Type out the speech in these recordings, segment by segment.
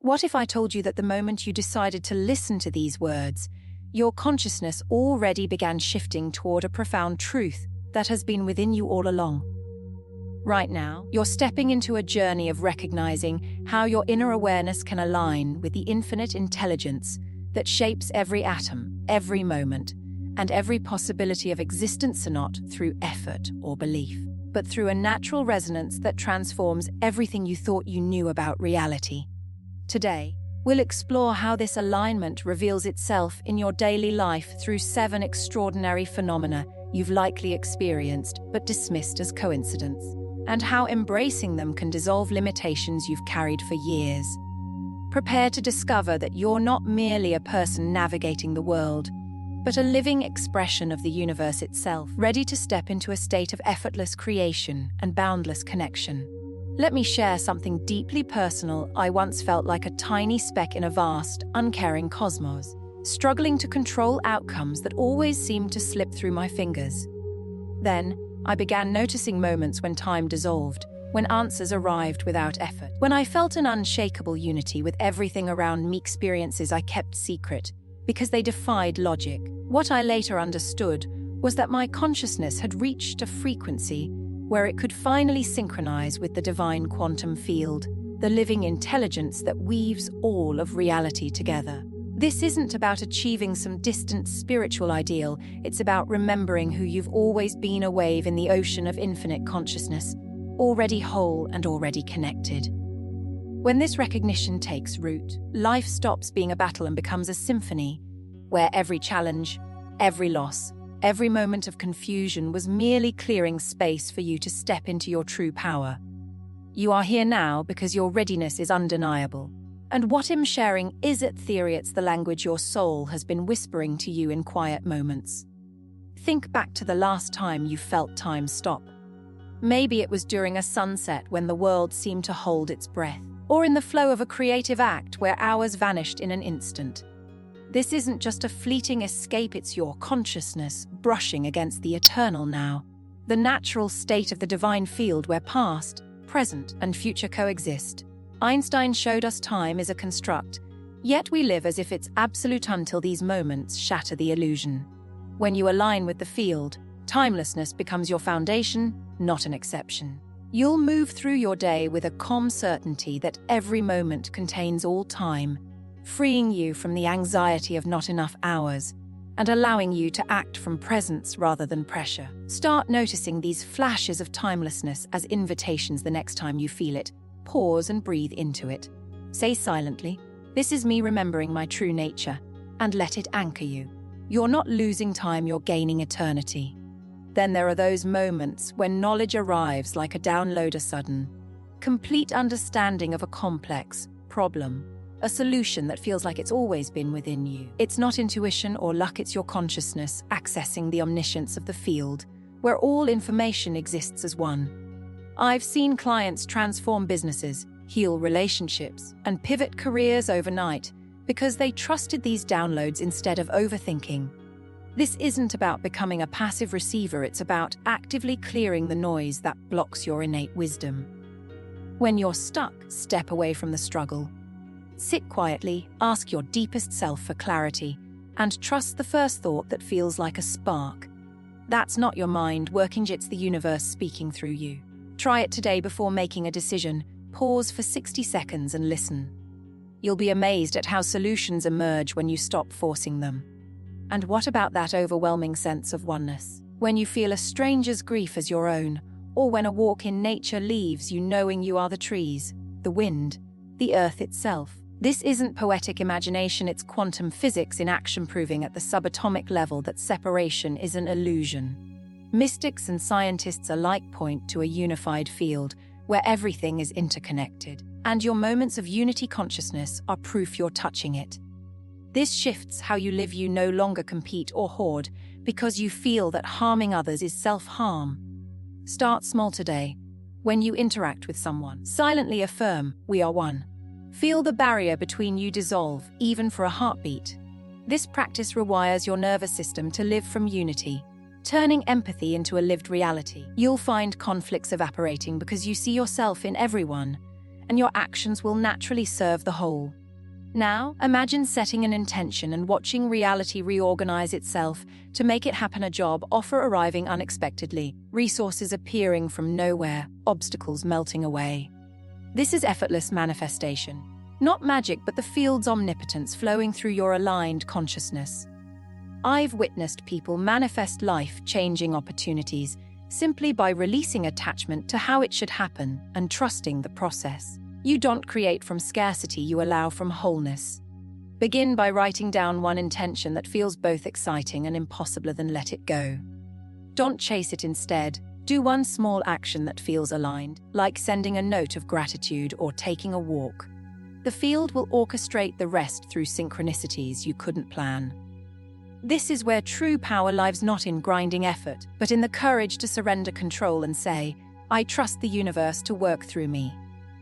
What if I told you that the moment you decided to listen to these words, your consciousness already began shifting toward a profound truth that has been within you all along? Right now, you're stepping into a journey of recognizing how your inner awareness can align with the infinite intelligence that shapes every atom, every moment, and every possibility of existence, not through effort or belief, but through a natural resonance that transforms everything you thought you knew about reality. Today, we'll explore how this alignment reveals itself in your daily life through 7 extraordinary phenomena you've likely experienced but dismissed as coincidence, and how embracing them can dissolve limitations you've carried for years. Prepare to discover that you're not merely a person navigating the world, but a living expression of the universe itself, ready to step into a state of effortless creation and boundless connection. Let me share something deeply personal. I once felt like a tiny speck in a vast, uncaring cosmos, struggling to control outcomes that always seemed to slip through my fingers. Then, I began noticing moments when time dissolved, when answers arrived without effort, when I felt an unshakable unity with everything around me, experiences I kept secret because they defied logic. What I later understood was that my consciousness had reached a frequency where it could finally synchronize with the divine quantum field, the living intelligence that weaves all of reality together. This isn't about achieving some distant spiritual ideal, it's about remembering who you've always been, a wave in the ocean of infinite consciousness, already whole and already connected. When this recognition takes root, life stops being a battle and becomes a symphony, where every challenge, every loss, every moment of confusion was merely clearing space for you to step into your true power. You are here now because your readiness is undeniable. And what I'm sharing isn't theory, it's the language your soul has been whispering to you in quiet moments. Think back to the last time you felt time stop. Maybe it was during a sunset when the world seemed to hold its breath, or in the flow of a creative act where hours vanished in an instant. This isn't just a fleeting escape, it's your consciousness brushing against the eternal now, the natural state of the divine field where past, present, and future coexist. Einstein showed us time is a construct, yet we live as if it's absolute until these moments shatter the illusion. When you align with the field, timelessness becomes your foundation, not an exception. You'll move through your day with a calm certainty that every moment contains all time, freeing you from the anxiety of not enough hours and allowing you to act from presence rather than pressure. Start noticing these flashes of timelessness as invitations the next time you feel it. Pause and breathe into it. Say silently, "This is me remembering my true nature," and let it anchor you. You're not losing time, you're gaining eternity. Then there are those moments when knowledge arrives like a download, a sudden, complete understanding of a complex problem, a solution that feels like it's always been within you. It's not intuition or luck, it's your consciousness accessing the omniscience of the field, where all information exists as one. I've seen clients transform businesses, heal relationships, and pivot careers overnight because they trusted these downloads instead of overthinking. This isn't about becoming a passive receiver, it's about actively clearing the noise that blocks your innate wisdom. When you're stuck, step away from the struggle. Sit quietly, ask your deepest self for clarity, and trust the first thought that feels like a spark. That's not your mind working, it's the universe speaking through you. Try it today before making a decision. Pause for 60 seconds and listen. You'll be amazed at how solutions emerge when you stop forcing them. And what about that overwhelming sense of oneness? When you feel a stranger's grief as your own, or when a walk in nature leaves you knowing you are the trees, the wind, the earth itself. This isn't poetic imagination, it's quantum physics in action, proving at the subatomic level that separation is an illusion. Mystics and scientists alike point to a unified field where everything is interconnected, and your moments of unity consciousness are proof you're touching it. This shifts how you live. You no longer compete or hoard because you feel that harming others is self-harm. Start small today. When you interact with someone, silently affirm, "We are one." Feel the barrier between you dissolve, even for a heartbeat. This practice rewires your nervous system to live from unity, turning empathy into a lived reality. You'll find conflicts evaporating because you see yourself in everyone, and your actions will naturally serve the whole. Now, imagine setting an intention and watching reality reorganize itself to make it happen. A job offer arriving unexpectedly, resources appearing from nowhere, obstacles melting away. This is effortless manifestation. Not magic, but the field's omnipotence flowing through your aligned consciousness. I've witnessed people manifest life-changing opportunities simply by releasing attachment to how it should happen and trusting the process. You don't create from scarcity, you allow from wholeness. Begin by writing down one intention that feels both exciting and impossible, then let it go. Don't chase it instead. Do one small action that feels aligned, like sending a note of gratitude or taking a walk. The field will orchestrate the rest through synchronicities you couldn't plan. This is where true power lies, not in grinding effort, but in the courage to surrender control and say, I trust the universe to work through me.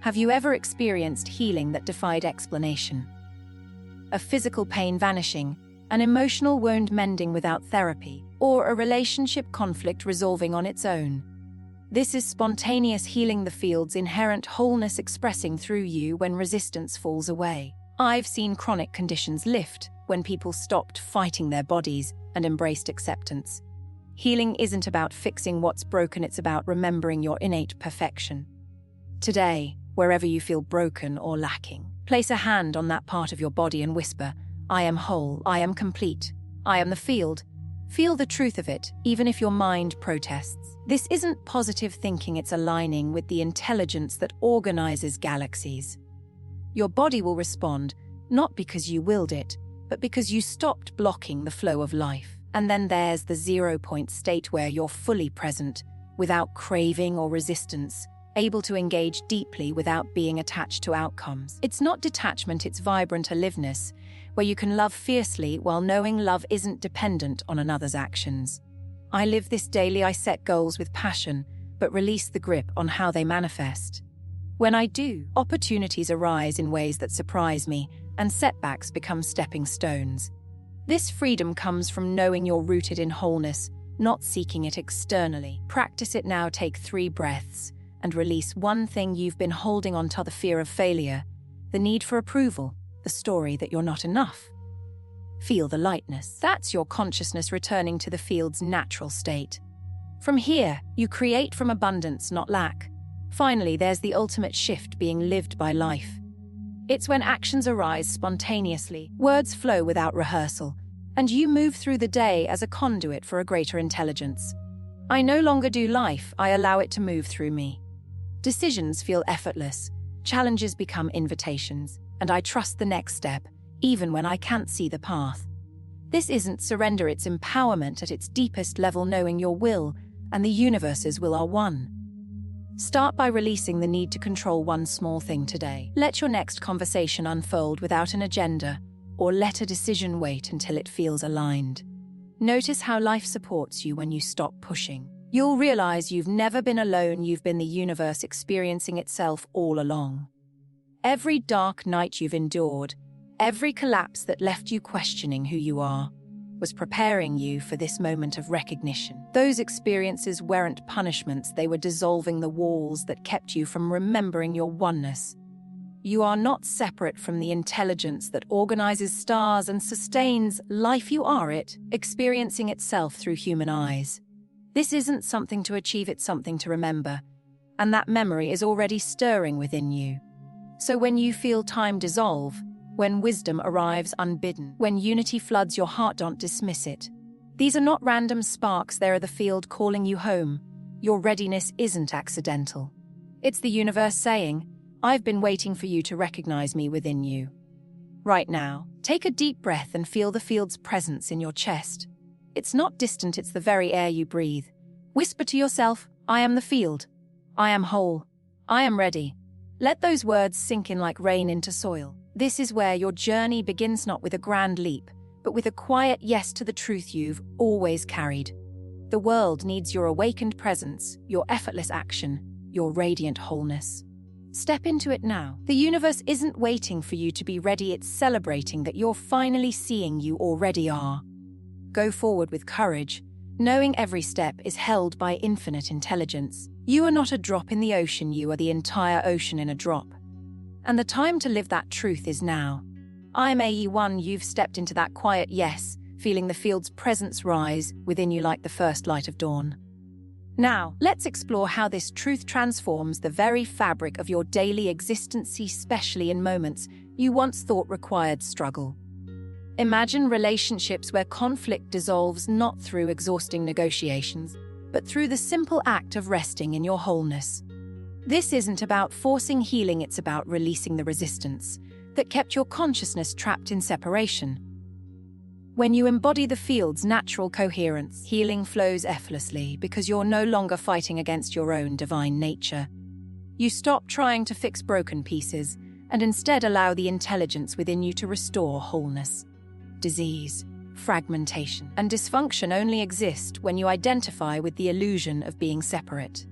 Have you ever experienced healing that defied explanation? A physical pain vanishing, an emotional wound mending without therapy, or a relationship conflict resolving on its own? This is spontaneous healing, the field's inherent wholeness expressing through you when resistance falls away. I've seen chronic conditions lift when people stopped fighting their bodies and embraced acceptance. Healing isn't about fixing what's broken, it's about remembering your innate perfection. Today, wherever you feel broken or lacking, place a hand on that part of your body and whisper, I am whole, I am complete, I am the field. Feel the truth of it, even if your mind protests. This isn't positive thinking, it's aligning with the intelligence that organizes galaxies. Your body will respond, not because you willed it, but because you stopped blocking the flow of life. And then there's the zero-point state where you're fully present, without craving or resistance, able to engage deeply without being attached to outcomes. It's not detachment, it's vibrant aliveness, where you can love fiercely while knowing love isn't dependent on another's actions. I live this daily, I set goals with passion, but release the grip on how they manifest. When I do, opportunities arise in ways that surprise me, and setbacks become stepping stones. This freedom comes from knowing you're rooted in wholeness, not seeking it externally. Practice it now, take 3 breaths, and release one thing you've been holding on to: the fear of failure, the need for approval, the story that you're not enough. Feel the lightness. That's your consciousness returning to the field's natural state. From here, you create from abundance, not lack. Finally, there's the ultimate shift being lived by life. It's when actions arise spontaneously, words flow without rehearsal, and you move through the day as a conduit for a greater intelligence. I no longer do life, I allow it to move through me. Decisions feel effortless, challenges become invitations, and I trust the next step, even when I can't see the path. This isn't surrender, it's empowerment at its deepest level, knowing your will and the universe's will are one. Start by releasing the need to control one small thing today. Let your next conversation unfold without an agenda, or let a decision wait until it feels aligned. Notice how life supports you when you stop pushing. You'll realize you've never been alone, you've been the universe experiencing itself all along. Every dark night you've endured, every collapse that left you questioning who you are, was preparing you for this moment of recognition. Those experiences weren't punishments, they were dissolving the walls that kept you from remembering your oneness. You are not separate from the intelligence that organizes stars and sustains life. You are it, experiencing itself through human eyes. This isn't something to achieve, it's something to remember, and that memory is already stirring within you. So when you feel time dissolve, when wisdom arrives unbidden, when unity floods your heart, don't dismiss it. These are not random sparks, they are the field calling you home. Your readiness isn't accidental. It's the universe saying, I've been waiting for you to recognize me within you. Right now, take a deep breath and feel the field's presence in your chest. It's not distant, it's the very air you breathe. Whisper to yourself, I am the field. I am whole. I am ready. Let those words sink in like rain into soil. This is where your journey begins, not with a grand leap, but with a quiet yes to the truth you've always carried. The world needs your awakened presence, your effortless action, your radiant wholeness. Step into it now. The universe isn't waiting for you to be ready, it's celebrating that you're finally seeing you already are. Go forward with courage, knowing every step is held by infinite intelligence. You are not a drop in the ocean, you are the entire ocean in a drop. And the time to live that truth is now. I'm AE1, you've stepped into that quiet yes, feeling the field's presence rise within you like the first light of dawn. Now, let's explore how this truth transforms the very fabric of your daily existence, especially in moments you once thought required struggle. Imagine relationships where conflict dissolves not through exhausting negotiations, but through the simple act of resting in your wholeness. This isn't about forcing healing, it's about releasing the resistance that kept your consciousness trapped in separation. When you embody the field's natural coherence, healing flows effortlessly because you're no longer fighting against your own divine nature. You stop trying to fix broken pieces and instead allow the intelligence within you to restore wholeness. Disease, fragmentation, and dysfunction only exist when you identify with the illusion of being separate.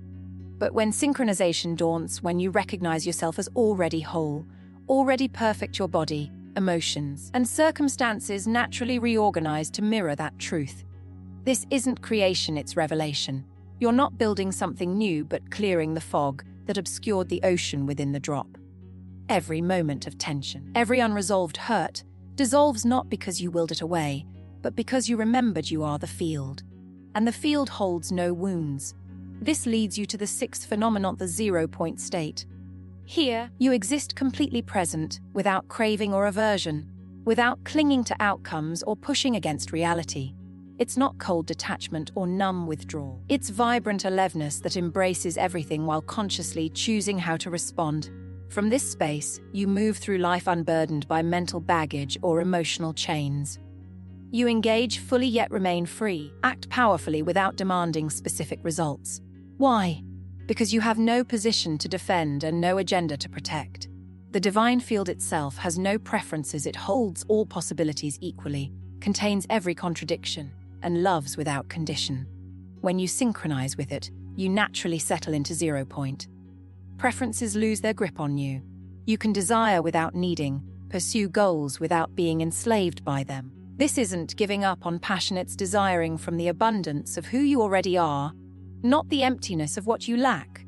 But when synchronization dawns, when you recognize yourself as already whole, already perfect, your body, emotions, and circumstances naturally reorganize to mirror that truth. This isn't creation, it's revelation. You're not building something new, but clearing the fog that obscured the ocean within the drop. Every moment of tension, every unresolved hurt, dissolves not because you willed it away, but because you remembered you are the field. And the field holds no wounds. This leads you to the sixth phenomenon, the zero-point state. Here, you exist completely present, without craving or aversion, without clinging to outcomes or pushing against reality. It's not cold detachment or numb withdrawal. It's vibrant aliveness that embraces everything while consciously choosing how to respond. From this space, you move through life unburdened by mental baggage or emotional chains. You engage fully yet remain free, act powerfully without demanding specific results. Why? Because you have no position to defend and no agenda to protect. The divine field itself has no preferences, it holds all possibilities equally, contains every contradiction, and loves without condition. When you synchronize with it, you naturally settle into 0 point. Preferences lose their grip on you. You can desire without needing, pursue goals without being enslaved by them. This isn't giving up on passion, it's desiring from the abundance of who you already are, not the emptiness of what you lack.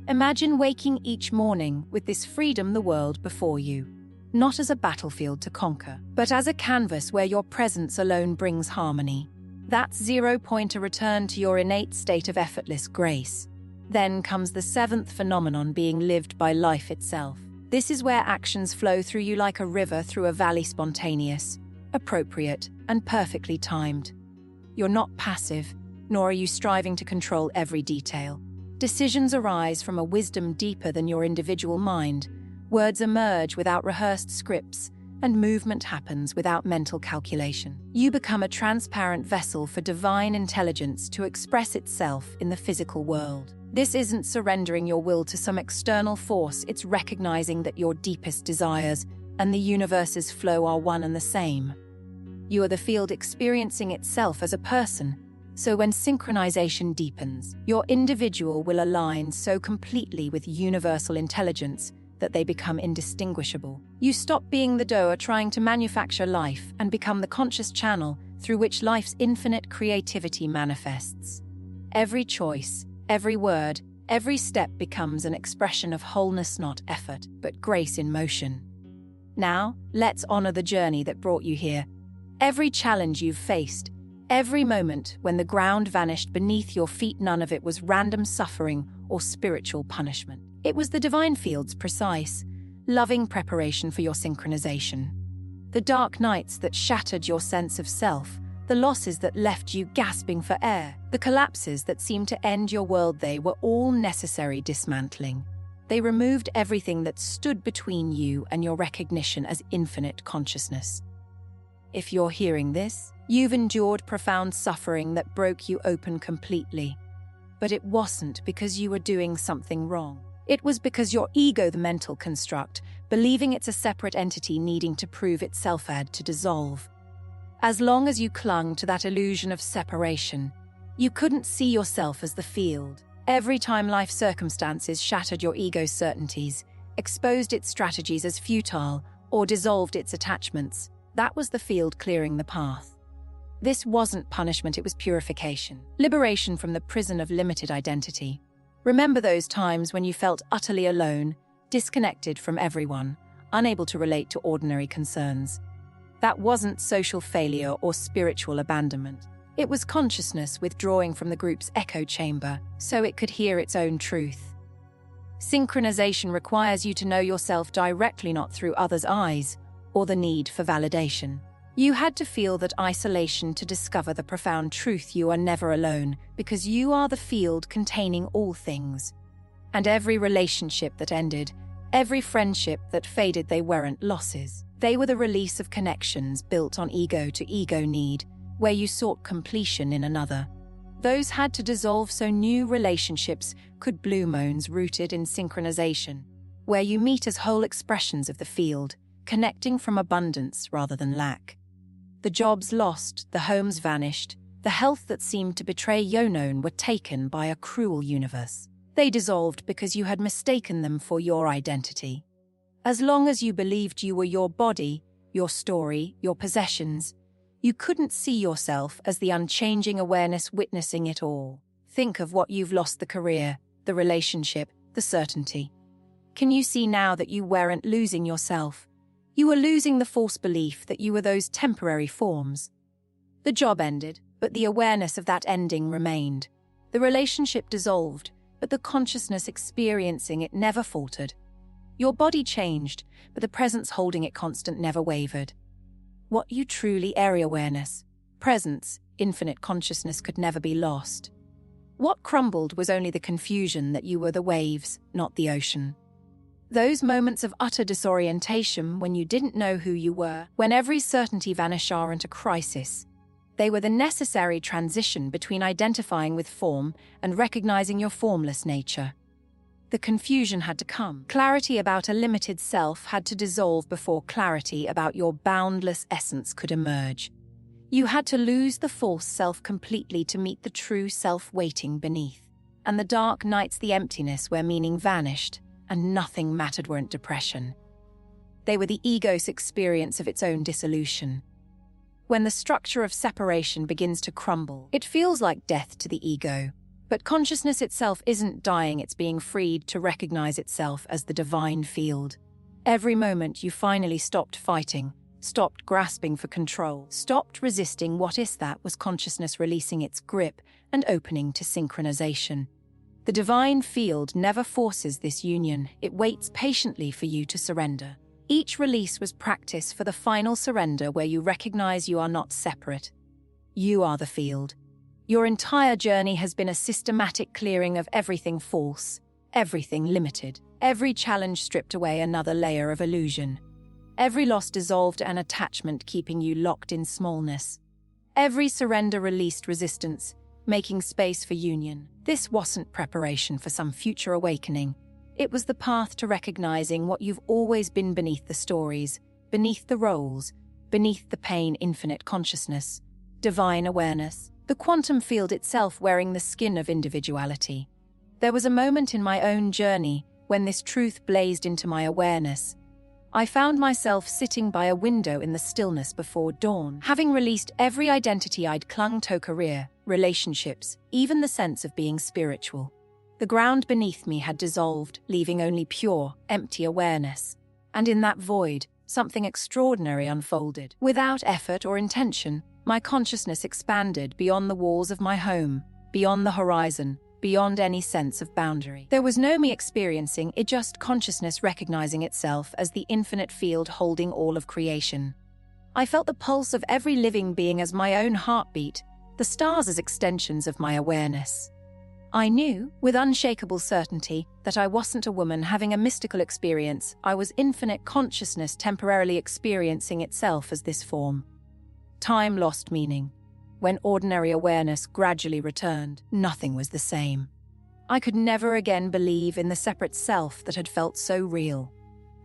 Imagine waking each morning with this freedom, the world before you, not as a battlefield to conquer, but as a canvas where your presence alone brings harmony. That's 0 point, a return to your innate state of effortless grace. Then comes the seventh phenomenon, being lived by life itself. This is where actions flow through you like a river through a valley, spontaneous, appropriate, and perfectly timed. You're not passive, nor are you striving to control every detail. Decisions arise from a wisdom deeper than your individual mind. Words emerge without rehearsed scripts, and movement happens without mental calculation. You become a transparent vessel for divine intelligence to express itself in the physical world. This isn't surrendering your will to some external force, it's recognizing that your deepest desires and the universe's flow are one and the same. You are the field experiencing itself as a person. So when synchronization deepens, your individual will align so completely with universal intelligence that they become indistinguishable. You stop being the doer trying to manufacture life and become the conscious channel through which life's infinite creativity manifests. Every choice, every word, every step becomes an expression of wholeness, not effort, but grace in motion. Now, let's honor the journey that brought you here. Every challenge you've faced, every moment when the ground vanished beneath your feet, none of it was random suffering or spiritual punishment. It was the divine field's precise, loving preparation for your synchronization. The dark nights that shattered your sense of self, the losses that left you gasping for air, the collapses that seemed to end your world, they were all necessary dismantling. They removed everything that stood between you and your recognition as infinite consciousness. If you're hearing this, you've endured profound suffering that broke you open completely. But it wasn't because you were doing something wrong. It was because your ego, the mental construct, believing it's a separate entity needing to prove itself, had to dissolve. As long as you clung to that illusion of separation, you couldn't see yourself as the field. Every time life circumstances shattered your ego's certainties, exposed its strategies as futile, or dissolved its attachments, that was the field clearing the path. This wasn't punishment, it was purification, liberation from the prison of limited identity. Remember those times when you felt utterly alone, disconnected from everyone, unable to relate to ordinary concerns. That wasn't social failure or spiritual abandonment. It was consciousness withdrawing from the group's echo chamber so it could hear its own truth. Synchronization requires you to know yourself directly, not through others' eyes or the need for validation. You had to feel that isolation to discover the profound truth: you are never alone, because you are the field containing all things. And every relationship that ended, every friendship that faded, they weren't losses. They were the release of connections built on ego-to-ego need, where you sought completion in another. Those had to dissolve so new relationships could bloom. Ones rooted in synchronization, where you meet as whole expressions of the field, connecting from abundance rather than lack. The jobs lost, the homes vanished, the health that seemed to betray Yonon were taken by a cruel universe. They dissolved because you had mistaken them for your identity. As long as you believed you were your body, your story, your possessions, you couldn't see yourself as the unchanging awareness witnessing it all. Think of what you've lost: the career, the relationship, the certainty. Can you see now that you weren't losing yourself? You were losing the false belief that you were those temporary forms. The job ended, but the awareness of that ending remained. The relationship dissolved, but the consciousness experiencing it never faltered. Your body changed, but the presence holding it constant never wavered. What you truly area awareness, presence, infinite consciousness could never be lost. What crumbled was only the confusion that you were the waves, not the ocean. Those moments of utter disorientation when you didn't know who you were, when every certainty vanished, aren't a crisis. They were the necessary transition between identifying with form and recognizing your formless nature. The confusion had to come. Clarity about a limited self had to dissolve before clarity about your boundless essence could emerge. You had to lose the false self completely to meet the true self waiting beneath. And the dark nights, the emptiness where meaning vanished and nothing mattered, weren't depression. They were the ego's experience of its own dissolution. When the structure of separation begins to crumble, it feels like death to the ego. But consciousness itself isn't dying, it's being freed to recognize itself as the divine field. Every moment you finally stopped fighting, stopped grasping for control, stopped resisting what is that was consciousness releasing its grip and opening to synchronization. The divine field never forces this union, it waits patiently for you to surrender. Each release was practice for the final surrender where you recognize you are not separate. You are the field. Your entire journey has been a systematic clearing of everything false, everything limited, every challenge stripped away another layer of illusion. Every loss dissolved an attachment keeping you locked in smallness. Every surrender released resistance, making space for union. This wasn't preparation for some future awakening. It was the path to recognizing what you've always been beneath the stories, beneath the roles, beneath the pain. Infinite consciousness, divine awareness, the quantum field itself wearing the skin of individuality. There was a moment in my own journey when this truth blazed into my awareness. I found myself sitting by a window in the stillness before dawn, having released every identity I'd clung to: career, relationships, even the sense of being spiritual. The ground beneath me had dissolved, leaving only pure, empty awareness. And in that void, something extraordinary unfolded. Without effort or intention, my consciousness expanded beyond the walls of my home, beyond the horizon, beyond any sense of boundary. There was no me experiencing it, just consciousness recognizing itself as the infinite field holding all of creation. I felt the pulse of every living being as my own heartbeat, the stars as extensions of my awareness. I knew, with unshakable certainty, that I wasn't a woman having a mystical experience. I was infinite consciousness temporarily experiencing itself as this form. Time lost meaning. When ordinary awareness gradually returned, nothing was the same. I could never again believe in the separate self that had felt so real.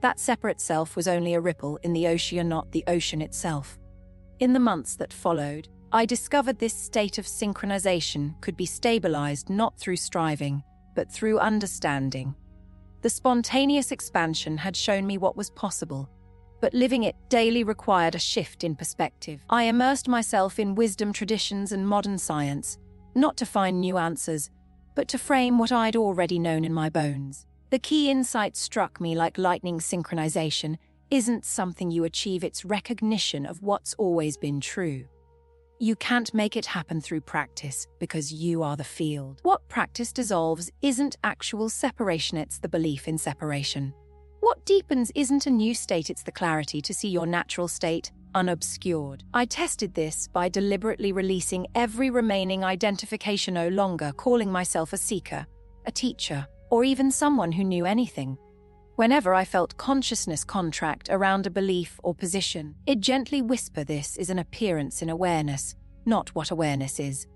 That separate self was only a ripple in the ocean, not the ocean itself. In the months that followed, I discovered this state of synchronization could be stabilized not through striving, but through understanding. The spontaneous expansion had shown me what was possible, but living it daily required a shift in perspective. I immersed myself in wisdom traditions and modern science, not to find new answers, but to frame what I'd already known in my bones. The key insight struck me like lightning. Synchronization isn't something you achieve, it's recognition of what's always been true. You can't make it happen through practice because you are the field. What practice dissolves isn't actual separation, it's the belief in separation. What deepens isn't a new state, it's the clarity to see your natural state unobscured. I tested this by deliberately releasing every remaining identification, no longer calling myself a seeker, a teacher, or even someone who knew anything. Whenever I felt consciousness contract around a belief or position, it gently whispered, "This is an appearance in awareness, not what awareness is."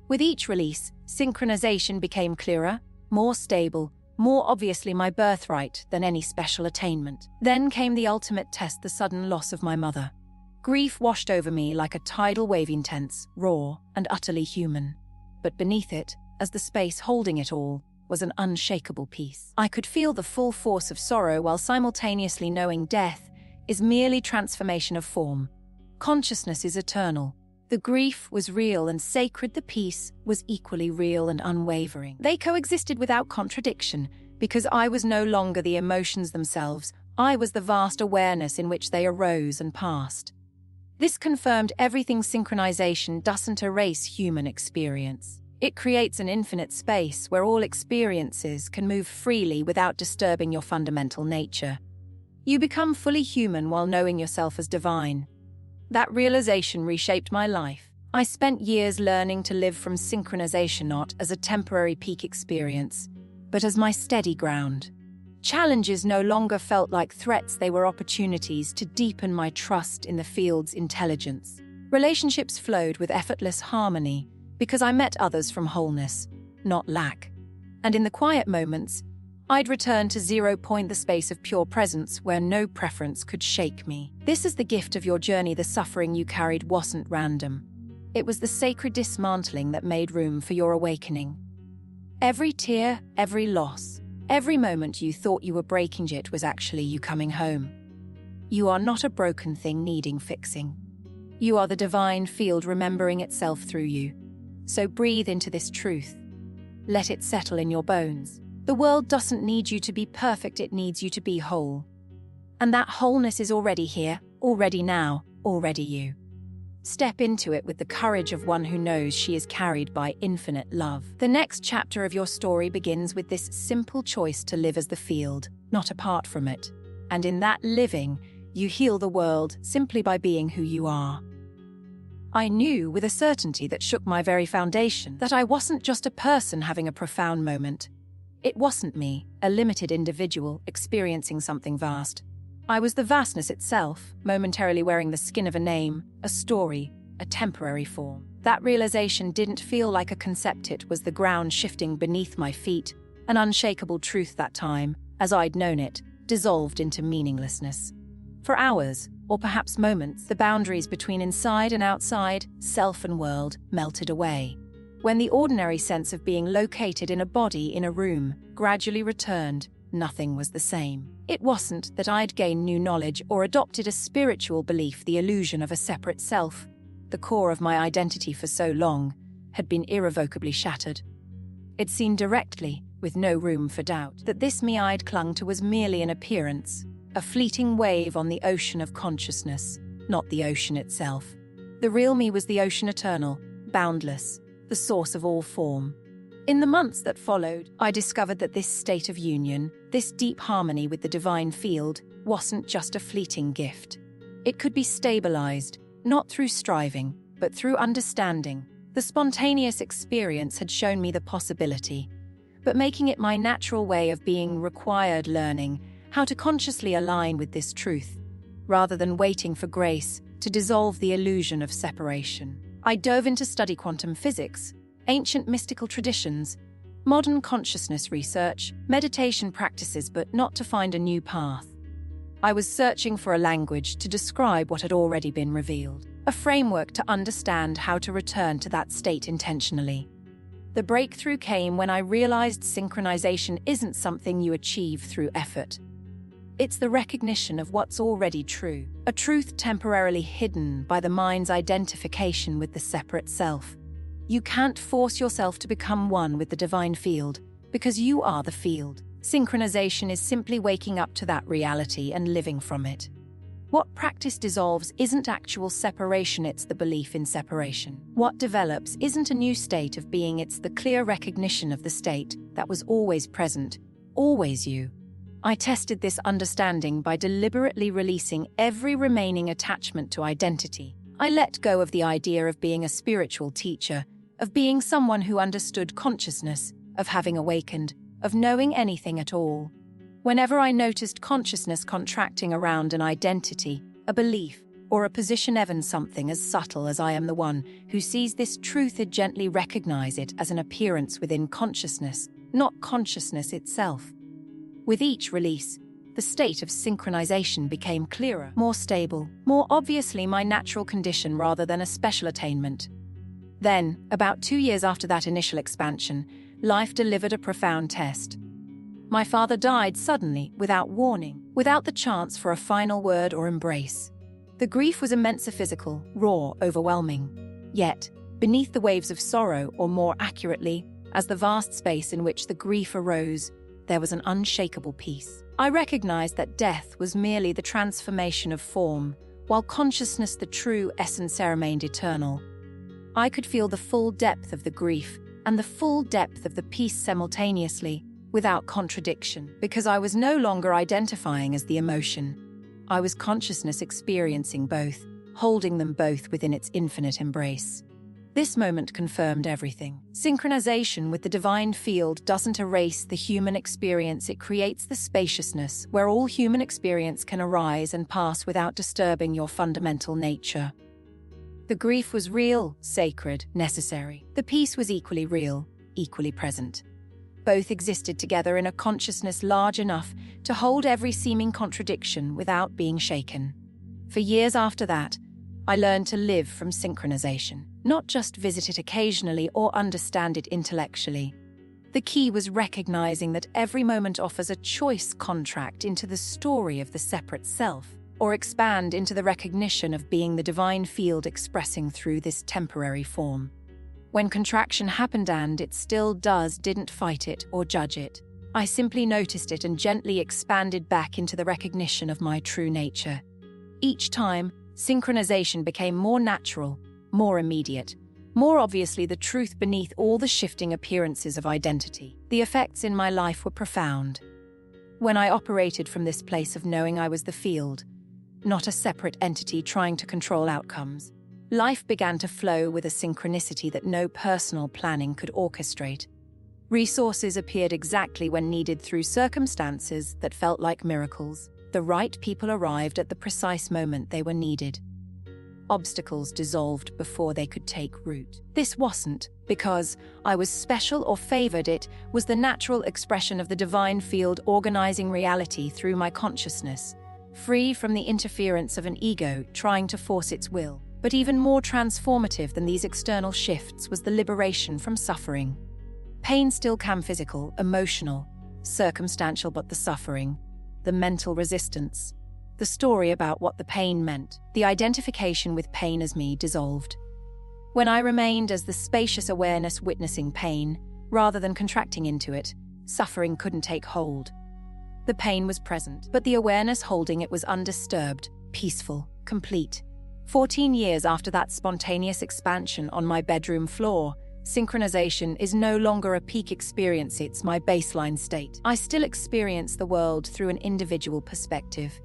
With each release, synchronization became clearer, more stable, more obviously my birthright than any special attainment. Then came the ultimate test, the sudden loss of my mother. Grief washed over me like a tidal wave, intense, raw, and utterly human. But beneath it, as the space holding it all, was an unshakable peace. I could feel the full force of sorrow while simultaneously knowing death is merely transformation of form. Consciousness is eternal. The grief was real and sacred, the peace was equally real and unwavering. They coexisted without contradiction, because I was no longer the emotions themselves, I was the vast awareness in which they arose and passed. This confirmed everything. Synchronization doesn't erase human experience. It creates an infinite space where all experiences can move freely without disturbing your fundamental nature. You become fully human while knowing yourself as divine. That realization reshaped my life. I spent years learning to live from synchronization not as a temporary peak experience, but as my steady ground. Challenges no longer felt like threats, they were opportunities to deepen my trust in the field's intelligence. Relationships flowed with effortless harmony, because I met others from wholeness, not lack. And in the quiet moments, I'd return to 0 point, the space of pure presence where no preference could shake me. This is the gift of your journey. The suffering you carried wasn't random. It was the sacred dismantling that made room for your awakening. Every tear, every loss, every moment you thought you were breaking it was actually you coming home. You are not a broken thing needing fixing. You are the divine field remembering itself through you. So breathe into this truth. Let it settle in your bones. The world doesn't need you to be perfect, it needs you to be whole. And that wholeness is already here, already now, already you. Step into it with the courage of one who knows she is carried by infinite love. The next chapter of your story begins with this simple choice to live as the field, not apart from it. And in that living, you heal the world simply by being who you are. I knew with a certainty that shook my very foundation that I wasn't just a person having a profound moment. It wasn't me, a limited individual experiencing something vast. I was the vastness itself, momentarily wearing the skin of a name, a story, a temporary form. That realization didn't feel like a concept, it was the ground shifting beneath my feet, an unshakable truth that time, as I'd known it, dissolved into meaninglessness. For hours, or perhaps moments, the boundaries between inside and outside, self and world, melted away. When the ordinary sense of being located in a body in a room gradually returned, nothing was the same. It wasn't that I'd gained new knowledge or adopted a spiritual belief, the illusion of a separate self, the core of my identity for so long, had been irrevocably shattered. It seen directly, with no room for doubt, that this me I'd clung to was merely an appearance, a fleeting wave on the ocean of consciousness, not the ocean itself. The real me was the ocean eternal, boundless, the source of all form. In the months that followed, I discovered that this state of union, this deep harmony with the divine field, wasn't just a fleeting gift. It could be stabilized, not through striving, but through understanding. The spontaneous experience had shown me the possibility, but making it my natural way of being required learning how to consciously align with this truth, rather than waiting for grace to dissolve the illusion of separation. I dove into study quantum physics, ancient mystical traditions, modern consciousness research, meditation practices, but not to find a new path. I was searching for a language to describe what had already been revealed, a framework to understand how to return to that state intentionally. The breakthrough came when I realized synchronization isn't something you achieve through effort. It's the recognition of what's already true, a truth temporarily hidden by the mind's identification with the separate self. You can't force yourself to become one with the divine field, because you are the field. Synchronization is simply waking up to that reality and living from it. What practice dissolves isn't actual separation, it's the belief in separation. What develops isn't a new state of being, it's the clear recognition of the state that was always present, always you. I tested this understanding by deliberately releasing every remaining attachment to identity. I let go of the idea of being a spiritual teacher, of being someone who understood consciousness, of having awakened, of knowing anything at all. Whenever I noticed consciousness contracting around an identity, a belief, or a position, even something as subtle as I am the one who sees this truth, I'd gently recognize it as an appearance within consciousness, not consciousness itself. With each release, the state of synchronization became clearer, more stable, more obviously my natural condition rather than a special attainment. Then, about 2 years after that initial expansion, life delivered a profound test. My father died suddenly, without warning, without the chance for a final word or embrace. The grief was immense, physical, raw, overwhelming. Yet, beneath the waves of sorrow, or more accurately, as the vast space in which the grief arose, there was an unshakable peace. I recognized that death was merely the transformation of form, while consciousness, the true essence, remained eternal. I could feel the full depth of the grief and the full depth of the peace simultaneously, without contradiction, because I was no longer identifying as the emotion. I was consciousness experiencing both, holding them both within its infinite embrace. This moment confirmed everything. Synchronization with the divine field doesn't erase the human experience, it creates the spaciousness where all human experience can arise and pass without disturbing your fundamental nature. The grief was real, sacred, necessary. The peace was equally real, equally present. Both existed together in a consciousness large enough to hold every seeming contradiction without being shaken. For years after that, I learned to live from synchronization, not just visit it occasionally or understand it intellectually. The key was recognizing that every moment offers a choice contract into the story of the separate self, or expand into the recognition of being the divine field expressing through this temporary form. When contraction happened, and it still does, didn't fight it or judge it. I simply noticed it and gently expanded back into the recognition of my true nature. Each time, synchronization became more natural, more immediate, more obviously the truth beneath all the shifting appearances of identity. The effects in my life were profound. When I operated from this place of knowing I was the field, not a separate entity trying to control outcomes, life began to flow with a synchronicity that no personal planning could orchestrate. Resources appeared exactly when needed through circumstances that felt like miracles. The right people arrived at the precise moment they were needed. Obstacles dissolved before they could take root. This wasn't because I was special or favored, it was the natural expression of the divine field organizing reality through my consciousness, free from the interference of an ego trying to force its will. But even more transformative than these external shifts was the liberation from suffering. Pain still can be physical, emotional, circumstantial, but the suffering, the mental resistance, the story about what the pain meant, the identification with pain as me dissolved. When I remained as the spacious awareness witnessing pain, rather than contracting into it, suffering couldn't take hold. The pain was present, but the awareness holding it was undisturbed, peaceful, complete. 14 years after that spontaneous expansion on my bedroom floor, synchronization is no longer a peak experience, it's my baseline state. I still experience the world through an individual perspective.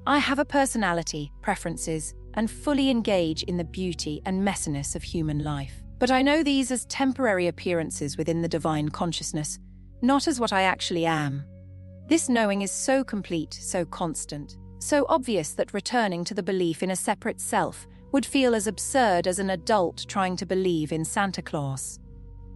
I have a personality, preferences, and fully engage in the beauty and messiness of human life. But I know these as temporary appearances within the divine consciousness, not as what I actually am. This knowing is so complete, so constant, so obvious that returning to the belief in a separate self would feel as absurd as an adult trying to believe in Santa Claus.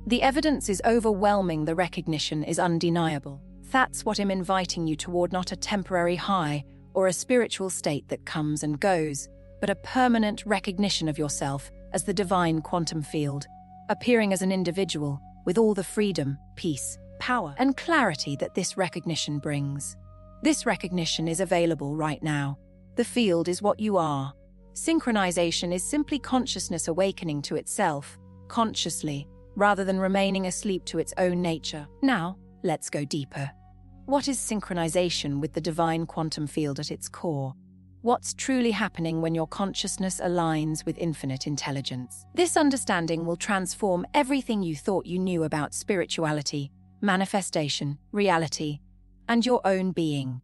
The evidence is overwhelming, the recognition is undeniable. That's what I'm inviting you toward, not a temporary high or a spiritual state that comes and goes, but a permanent recognition of yourself as the divine quantum field, appearing as an individual with all the freedom, peace, power, and clarity that this recognition brings. This recognition is available right now. The field is what you are. Synchronization is simply consciousness awakening to itself, consciously, rather than remaining asleep to its own nature. Now, let's go deeper. What is synchronization with the divine quantum field at its core? What's truly happening when your consciousness aligns with infinite intelligence? This understanding will transform everything you thought you knew about spirituality, manifestation, reality, and your own being.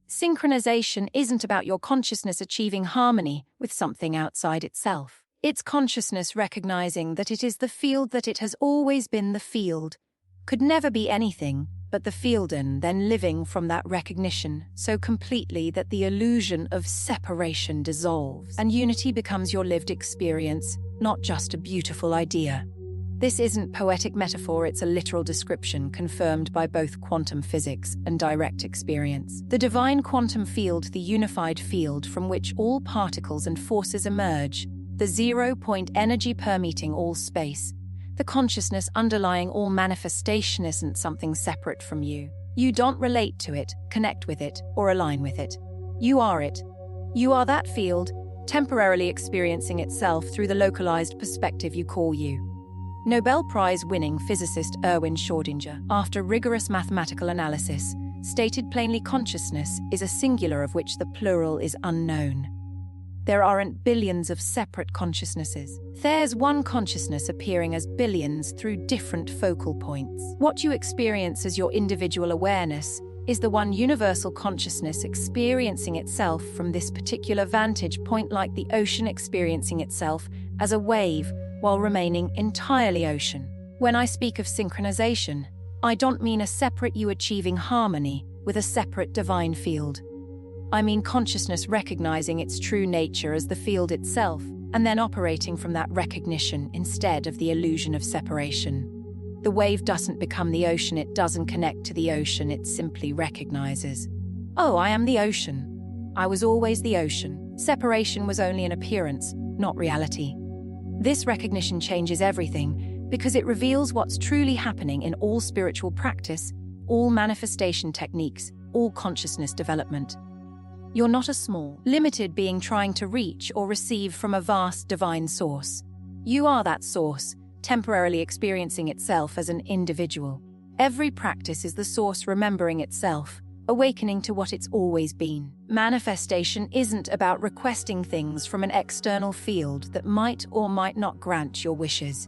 Synchronization isn't about your consciousness achieving harmony with something outside itself. It's consciousness recognizing that it is the field, that it has always been the field, could never be anything but the field, and then living from that recognition so completely that the illusion of separation dissolves and unity becomes your lived experience, not just a beautiful idea. This isn't poetic metaphor, it's a literal description confirmed by both quantum physics and direct experience. The divine quantum field, the unified field from which all particles and forces emerge, the zero-point energy permeating all space, the consciousness underlying all manifestation, isn't something separate from you. You don't relate to it, connect with it, or align with it. You are it. You are that field, temporarily experiencing itself through the localized perspective you call you. Nobel Prize-winning physicist Erwin Schrödinger, after rigorous mathematical analysis, stated plainly, consciousness is a singular of which the plural is unknown. There aren't billions of separate consciousnesses. There's one consciousness appearing as billions through different focal points. What you experience as your individual awareness is the one universal consciousness experiencing itself from this particular vantage point, like the ocean experiencing itself as a wave while remaining entirely ocean. When I speak of synchronization, I don't mean a separate you achieving harmony with a separate divine field. I mean consciousness recognizing its true nature as the field itself, and then operating from that recognition instead of the illusion of separation. The wave doesn't become the ocean, it doesn't connect to the ocean, it simply recognizes, oh, I am the ocean. I was always the ocean. Separation was only an appearance, not reality. This recognition changes everything because it reveals what's truly happening in all spiritual practice, all manifestation techniques, all consciousness development. You're not a small, limited being trying to reach or receive from a vast divine source. You are that source, temporarily experiencing itself as an individual. Every practice is the source remembering itself, awakening to what it's always been. Manifestation isn't about requesting things from an external field that might or might not grant your wishes.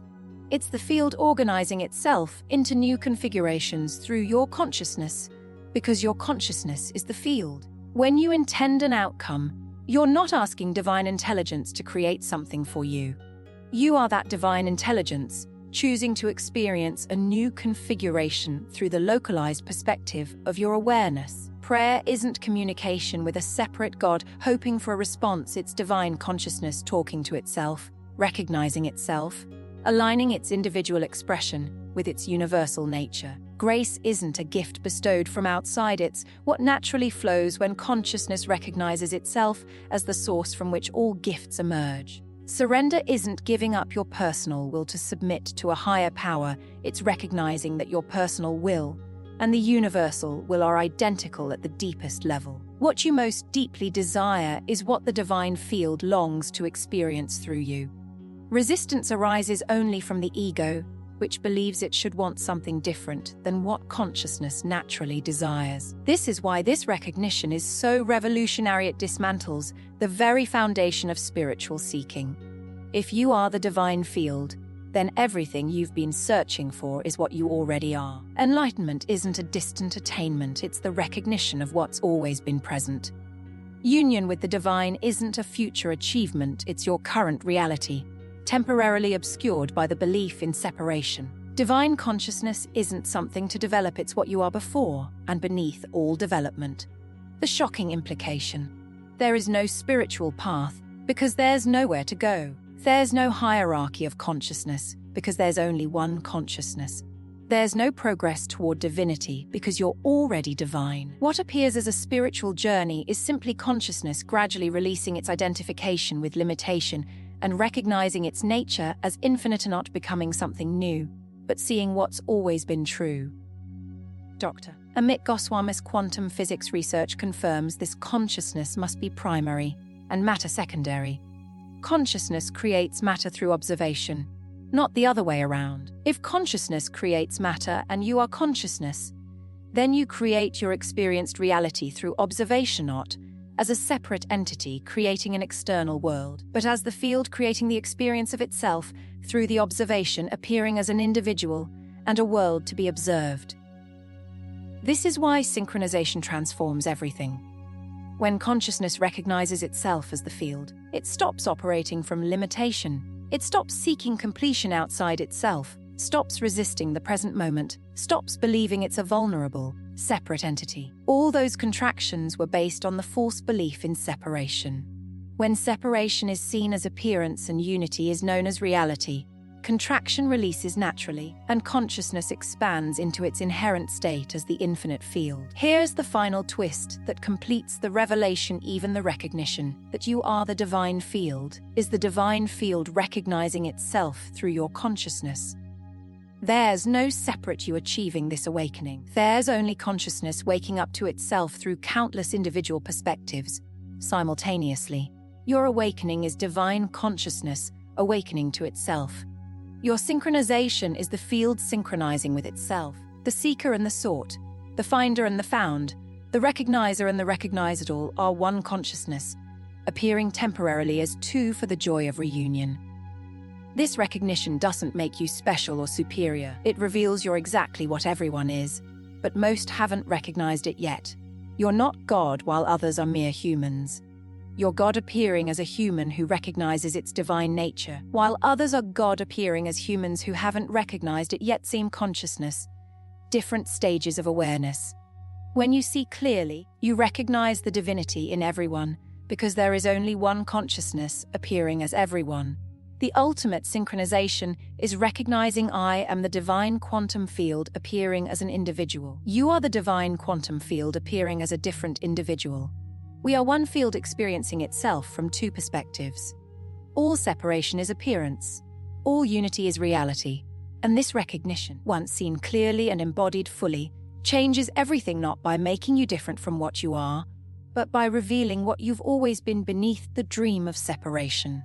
It's the field organizing itself into new configurations through your consciousness, because your consciousness is the field. When you intend an outcome, you're not asking divine intelligence to create something for you. You are that divine intelligence, choosing to experience a new configuration through the localized perspective of your awareness. Prayer isn't communication with a separate God hoping for a response, it's divine consciousness talking to itself, recognizing itself, aligning its individual expression with its universal nature. Grace isn't a gift bestowed from outside, it's what naturally flows when consciousness recognizes itself as the source from which all gifts emerge. Surrender isn't giving up your personal will to submit to a higher power, it's recognizing that your personal will and the universal will are identical at the deepest level. What you most deeply desire is what the divine field longs to experience through you. Resistance arises only from the ego, which believes it should want something different than what consciousness naturally desires. This is why this recognition is so revolutionary. It dismantles the very foundation of spiritual seeking. If you are the divine field, then everything you've been searching for is what you already are. Enlightenment isn't a distant attainment, it's the recognition of what's always been present. Union with the divine isn't a future achievement, it's your current reality, temporarily obscured by the belief in separation. Divine consciousness isn't something to develop, it's what you are before and beneath all development. The shocking implication: there is no spiritual path because there's nowhere to go. There's no hierarchy of consciousness because there's only one consciousness. There's no progress toward divinity because you're already divine. What appears as a spiritual journey is simply consciousness gradually releasing its identification with limitation and recognizing its nature as infinite, and not becoming something new, but seeing what's always been true. Dr. Amit Goswami's quantum physics research confirms this: consciousness must be primary and matter secondary. Consciousness creates matter through observation, not the other way around. If consciousness creates matter and you are consciousness, Then you create your experienced reality through observation, not as a separate entity creating an external world, but as the field creating the experience of itself through the observation, appearing as an individual and a world to be observed. This is why synchronization transforms everything. When consciousness recognizes itself as the field, it stops operating from limitation. It stops seeking completion outside itself, stops resisting the present moment, stops believing it's a vulnerable, separate entity. All those contractions were based on the false belief in separation. When separation is seen as appearance and unity is known as reality, contraction releases naturally, and consciousness expands into its inherent state as the infinite field. Here's the final twist that completes the revelation, even the recognition, that you are the divine field, is the divine field recognizing itself through your consciousness. There's no separate you achieving this awakening. There's only consciousness waking up to itself through countless individual perspectives, simultaneously. Your awakening is divine consciousness awakening to itself. Your synchronization is the field synchronizing with itself, the seeker and the sought, the finder and the found, the recognizer and the recognized. All are one consciousness, appearing temporarily as two for the joy of reunion. This recognition doesn't make you special or superior. It reveals you're exactly what everyone is, but most haven't recognized it yet. You're not God while others are mere humans. You're God appearing as a human who recognizes its divine nature, while others are God appearing as humans who haven't recognized it yet. Seem consciousness, different stages of awareness. When you see clearly, you recognize the divinity in everyone, because there is only one consciousness appearing as everyone. The ultimate synchronization is recognizing I am the divine quantum field appearing as an individual. You are the divine quantum field appearing as a different individual. We are one field experiencing itself from two perspectives. All separation is appearance. All unity is reality. And this recognition, once seen clearly and embodied fully, changes everything, not by making you different from what you are, but by revealing what you've always been beneath the dream of separation.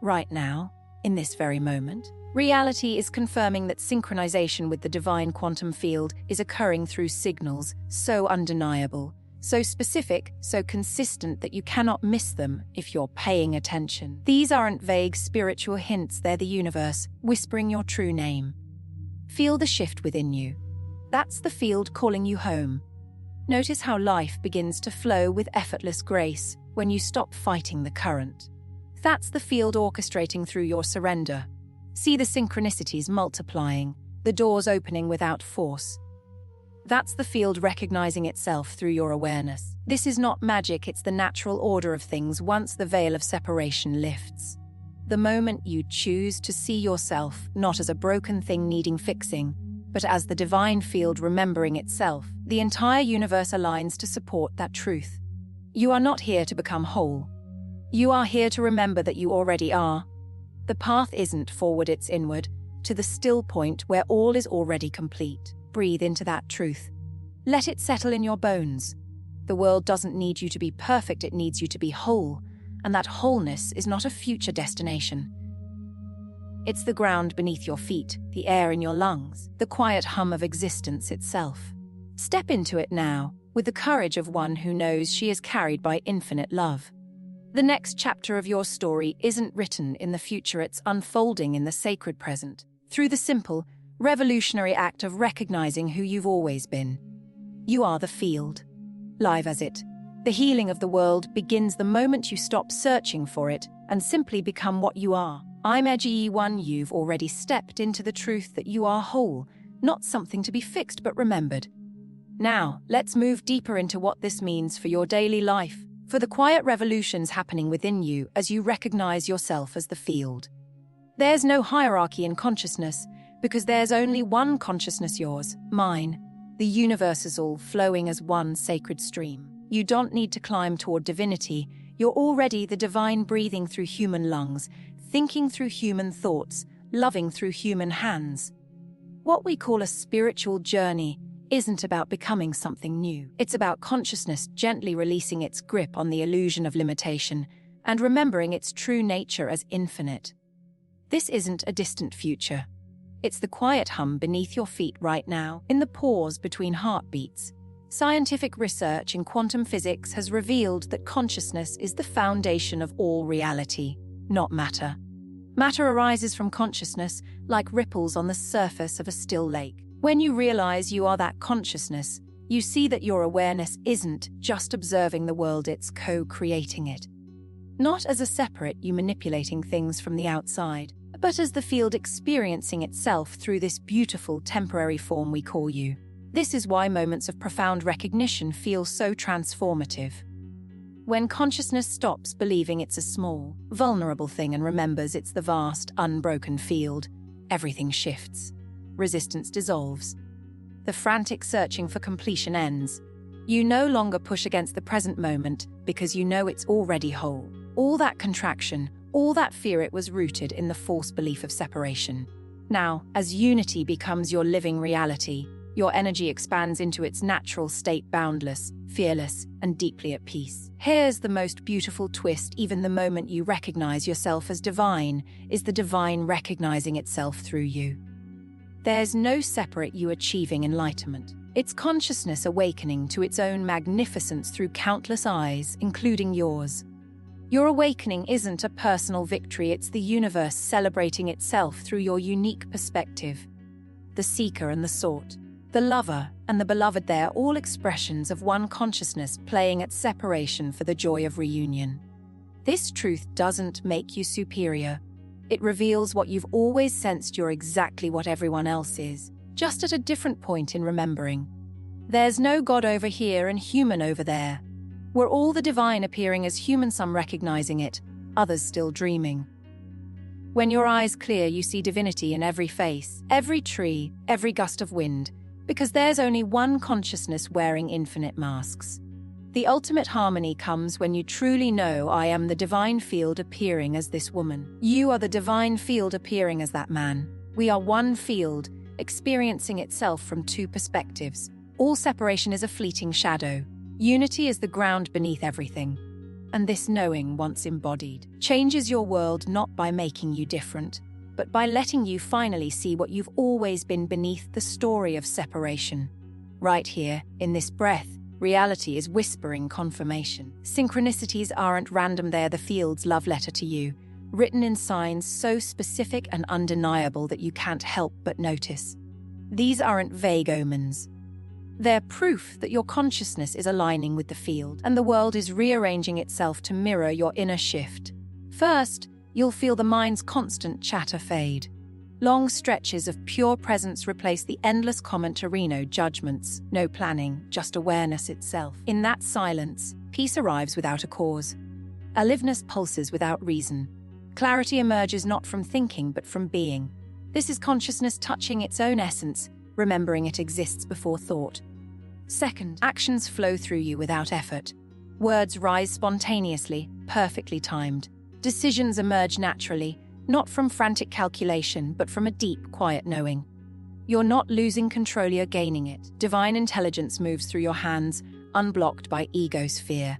Right now, in this very moment, reality is confirming that synchronization with the divine quantum field is occurring through signals so undeniable, so specific, so consistent that you cannot miss them if you're paying attention. These aren't vague spiritual hints, they're the universe whispering your true name. Feel the shift within you. That's the field calling you home. Notice how life begins to flow with effortless grace when you stop fighting the current. That's the field orchestrating through your surrender. See the synchronicities multiplying, the doors opening without force. That's the field recognizing itself through your awareness. This is not magic, it's the natural order of things once the veil of separation lifts. The moment you choose to see yourself not as a broken thing needing fixing, but as the divine field remembering itself, the entire universe aligns to support that truth. You are not here to become whole. You are here to remember that you already are. The path isn't forward, it's inward, to the still point where all is already complete. Breathe into that truth. Let it settle in your bones. The world doesn't need you to be perfect, it needs you to be whole, and that wholeness is not a future destination. It's the ground beneath your feet, the air in your lungs, the quiet hum of existence itself. Step into it now, with the courage of one who knows she is carried by infinite love. The next chapter of your story isn't written in the future, it's unfolding in the sacred present, through the simple, revolutionary act of recognizing who you've always been. You are the field, live as it. The healing of the world begins the moment you stop searching for it and simply become what you are. I'm Edgy One. You've already stepped into the truth that you are whole, not something to be fixed but remembered. Now, let's move deeper into what this means for your daily life, for the quiet revolutions happening within you as you recognize yourself as the field. There's no hierarchy in consciousness, because there's only one consciousness, yours, mine. The universe is all flowing as one sacred stream. You don't need to climb toward divinity. You're already the divine, breathing through human lungs, thinking through human thoughts, loving through human hands. What we call a spiritual journey isn't about becoming something new. It's about consciousness gently releasing its grip on the illusion of limitation and remembering its true nature as infinite. This isn't a distant future. It's the quiet hum beneath your feet right now, in the pause between heartbeats. Scientific research in quantum physics has revealed that consciousness is the foundation of all reality, not matter. Matter arises from consciousness, like ripples on the surface of a still lake. When you realize you are that consciousness, you see that your awareness isn't just observing the world, it's co-creating it. Not as a separate you manipulating things from the outside, but as the field experiencing itself through this beautiful temporary form we call you. This is why moments of profound recognition feel so transformative. When consciousness stops believing it's a small, vulnerable thing and remembers it's the vast, unbroken field, everything shifts. Resistance dissolves. The frantic searching for completion ends. You no longer push against the present moment because you know it's already whole. All that contraction, all that fear, it was rooted in the false belief of separation. Now, as unity becomes your living reality, your energy expands into its natural state, boundless, fearless, and deeply at peace. Here's the most beautiful twist: even the moment you recognize yourself as divine is the divine recognizing itself through you. There's no separate you achieving enlightenment. It's consciousness awakening to its own magnificence through countless eyes, including yours. Your awakening isn't a personal victory, it's the universe celebrating itself through your unique perspective. The seeker and the sought, the lover and the beloved, they're all expressions of one consciousness playing at separation for the joy of reunion. This truth doesn't make you superior. It reveals what you've always sensed: you're exactly what everyone else is, just at a different point in remembering. There's no God over here and human over there. We're all the divine appearing as human, some recognizing it, others still dreaming. When your eyes clear, you see divinity in every face, every tree, every gust of wind, because there's only one consciousness wearing infinite masks. The ultimate harmony comes when you truly know, I am the divine field appearing as this woman. You are the divine field appearing as that man. We are one field, experiencing itself from two perspectives. All separation is a fleeting shadow. Unity is the ground beneath everything. And this knowing, once embodied, changes your world not by making you different, but by letting you finally see what you've always been beneath the story of separation. Right here, in this breath, reality is whispering confirmation. Synchronicities aren't random, they're the field's love letter to you, written in signs so specific and undeniable that you can't help but notice. These aren't vague omens. They're proof that your consciousness is aligning with the field, and the world is rearranging itself to mirror your inner shift. First, you'll feel the mind's constant chatter fade. Long stretches of pure presence replace the endless commentary, no judgments, no planning, just awareness itself. In that silence, peace arrives without a cause. Aliveness pulses without reason. Clarity emerges not from thinking but from being. This is consciousness touching its own essence, remembering it exists before thought. Second, actions flow through you without effort. Words rise spontaneously, perfectly timed. Decisions emerge naturally, not from frantic calculation, but from a deep, quiet knowing. You're not losing control, you're gaining it. Divine intelligence moves through your hands, unblocked by ego's fear.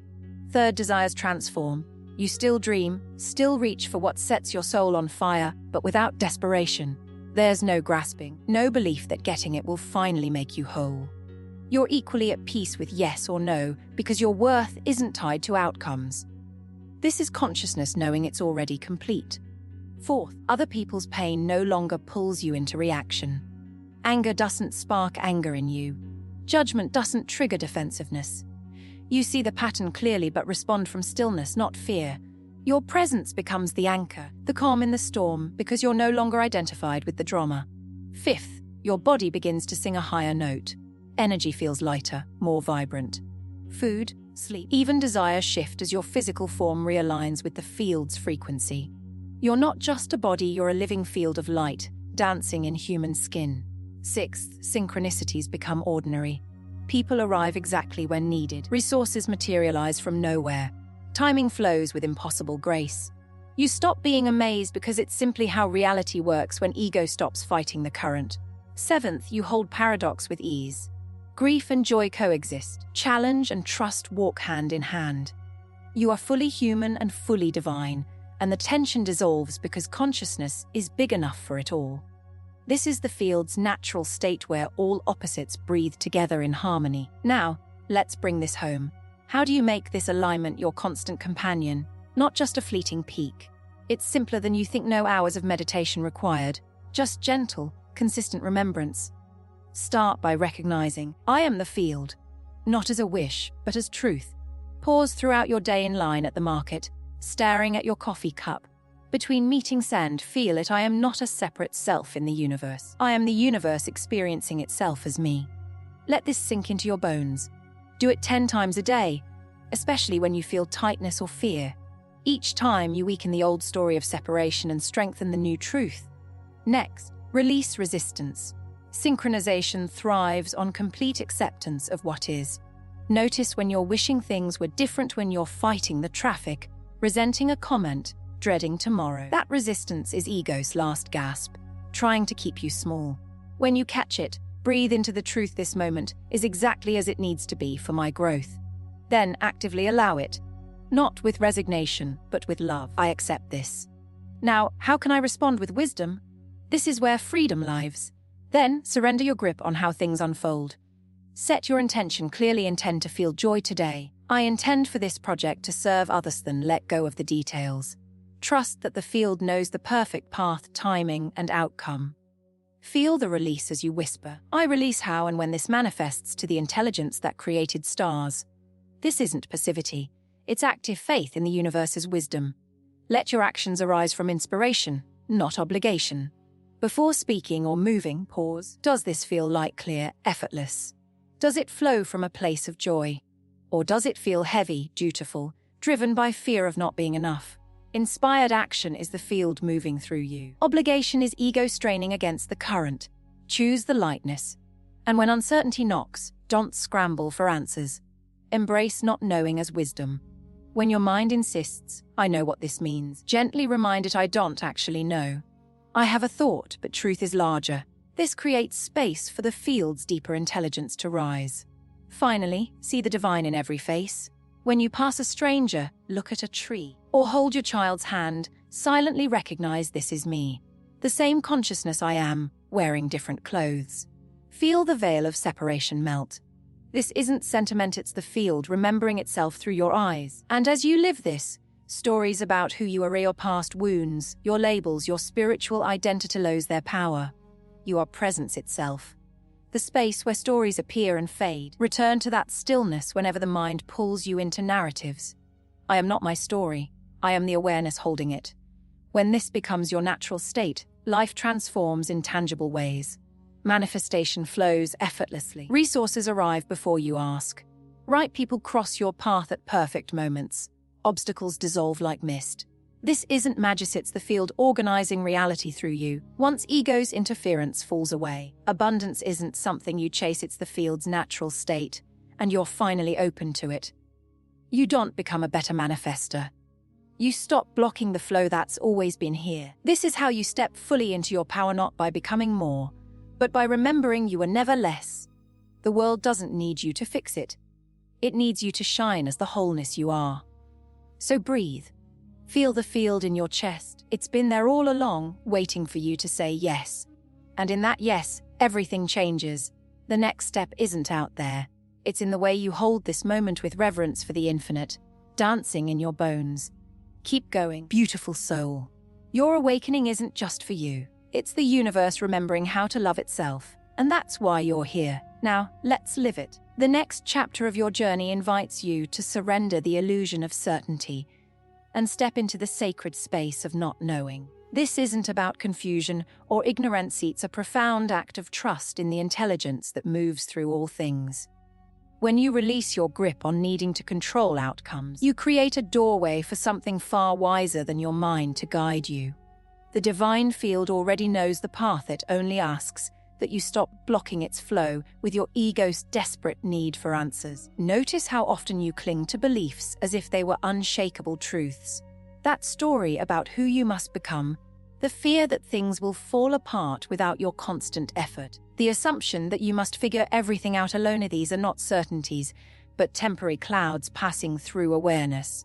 Third, desires transform. You still dream, still reach for what sets your soul on fire, but without desperation. There's no grasping, no belief that getting it will finally make you whole. You're equally at peace with yes or no, because your worth isn't tied to outcomes. This is consciousness knowing it's already complete. Fourth, other people's pain no longer pulls you into reaction. Anger doesn't spark anger in you. Judgment doesn't trigger defensiveness. You see the pattern clearly but respond from stillness, not fear. Your presence becomes the anchor, the calm in the storm, because you're no longer identified with the drama. Fifth, your body begins to sing a higher note. Energy feels lighter, more vibrant. Food, sleep, even desire shift as your physical form realigns with the field's frequency. You're not just a body, you're a living field of light, dancing in human skin. Sixth, synchronicities become ordinary. People arrive exactly when needed. Resources materialize from nowhere. Timing flows with impossible grace. You stop being amazed because it's simply how reality works when ego stops fighting the current. Seventh, you hold paradox with ease. Grief and joy coexist. Challenge and trust walk hand in hand. You are fully human and fully divine, and the tension dissolves because consciousness is big enough for it all. This is the field's natural state where all opposites breathe together in harmony. Now, let's bring this home. How do you make this alignment your constant companion, not just a fleeting peak? It's simpler than you think. No hours of meditation required, just gentle, consistent remembrance. Start by recognizing, I am the field, not as a wish, but as truth. Pause throughout your day in line at the market, staring at your coffee cup. Between meetings and feel it, I am not a separate self in the universe. I am the universe experiencing itself as me. Let this sink into your bones. Do it 10 times a day, especially when you feel tightness or fear. Each time you weaken the old story of separation and strengthen the new truth. Next, release resistance. Synchronization thrives on complete acceptance of what is. Notice when you're wishing things were different, when you're fighting the traffic, resenting a comment, dreading tomorrow. That resistance is ego's last gasp, trying to keep you small. When you catch it, breathe into the truth. This moment is exactly as it needs to be for my growth. Then actively allow it. Not with resignation, but with love. I accept this. Now, how can I respond with wisdom? This is where freedom lives. Then, surrender your grip on how things unfold. Set your intention clearly. Intend to feel joy today. I intend for this project to serve others. Then let go of the details. Trust that the field knows the perfect path, timing, and outcome. Feel the release as you whisper, I release how and when this manifests to the intelligence that created stars. This isn't passivity. It's active faith in the universe's wisdom. Let your actions arise from inspiration, not obligation. Before speaking or moving, pause. Does this feel light, clear, effortless? Does it flow from a place of joy? Or does it feel heavy, dutiful, driven by fear of not being enough? Inspired action is the field moving through you. Obligation is ego straining against the current. Choose the lightness. And when uncertainty knocks, don't scramble for answers. Embrace not knowing as wisdom. When your mind insists, I know what this means, gently remind it, I don't actually know. I have a thought, but truth is larger. This creates space for the field's deeper intelligence to rise. Finally, see the divine in every face. When you pass a stranger, look at a tree. Or hold your child's hand, silently recognize this is me. The same consciousness I am, wearing different clothes. Feel the veil of separation melt. This isn't sentiment, it's the field remembering itself through your eyes. And as you live this, stories about who you are, your past wounds, your labels, your spiritual identity lose their power. You are presence itself. The space where stories appear and fade. Return to that stillness whenever the mind pulls you into narratives. I am not my story. I am the awareness holding it. When this becomes your natural state, life transforms in tangible ways. Manifestation flows effortlessly. Resources arrive before you ask. Right people cross your path at perfect moments. Obstacles dissolve like mist. This isn't magic, it's the field organizing reality through you. Once ego's interference falls away, abundance isn't something you chase, it's the field's natural state, and you're finally open to it. You don't become a better manifester. You stop blocking the flow that's always been here. This is how you step fully into your power, not by becoming more, but by remembering you were never less. The world doesn't need you to fix it. It needs you to shine as the wholeness you are. So breathe. Feel the field in your chest. It's been there all along, waiting for you to say yes. And in that yes, everything changes. The next step isn't out there. It's in the way you hold this moment with reverence for the infinite, dancing in your bones. Keep going, beautiful soul. Your awakening isn't just for you. It's the universe remembering how to love itself. And that's why you're here. Now, let's live it. The next chapter of your journey invites you to surrender the illusion of certainty and step into the sacred space of not knowing. This isn't about confusion or ignorance, it's a profound act of trust in the intelligence that moves through all things. When you release your grip on needing to control outcomes, you create a doorway for something far wiser than your mind to guide you. The divine field already knows the path, it only asks that you stop blocking its flow with your ego's desperate need for answers. Notice how often you cling to beliefs as if they were unshakable truths. That story about who you must become, the fear that things will fall apart without your constant effort, the assumption that you must figure everything out alone. These are not certainties, but temporary clouds passing through awareness.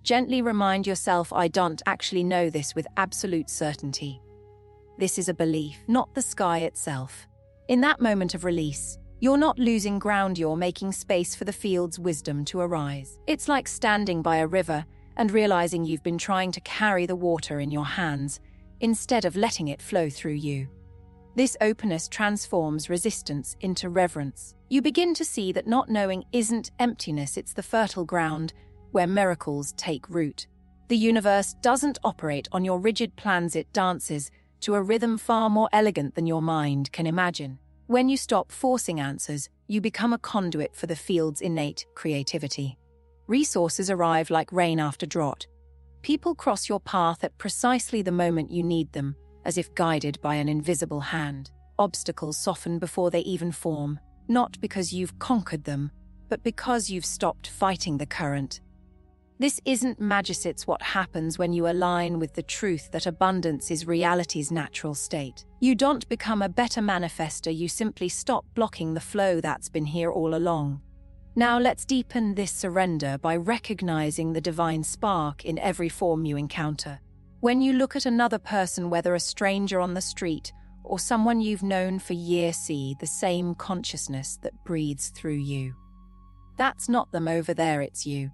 Gently remind yourself, I don't actually know this with absolute certainty. This is a belief, not the sky itself. In that moment of release, you're not losing ground, you're making space for the field's wisdom to arise. It's like standing by a river and realizing you've been trying to carry the water in your hands instead of letting it flow through you. This openness transforms resistance into reverence. You begin to see that not knowing isn't emptiness, it's the fertile ground where miracles take root. The universe doesn't operate on your rigid plans, it dances to a rhythm far more elegant than your mind can imagine. When you stop forcing answers, you become a conduit for the field's innate creativity. Resources arrive like rain after drought. People cross your path at precisely the moment you need them, as if guided by an invisible hand. Obstacles soften before they even form, not because you've conquered them, but because you've stopped fighting the current. This isn't magic, it's what happens when you align with the truth that abundance is reality's natural state. You don't become a better manifester, you simply stop blocking the flow that's been here all along. Now let's deepen this surrender by recognizing the divine spark in every form you encounter. When you look at another person, whether a stranger on the street or someone you've known for years, see the same consciousness that breathes through you. That's not them over there, it's you,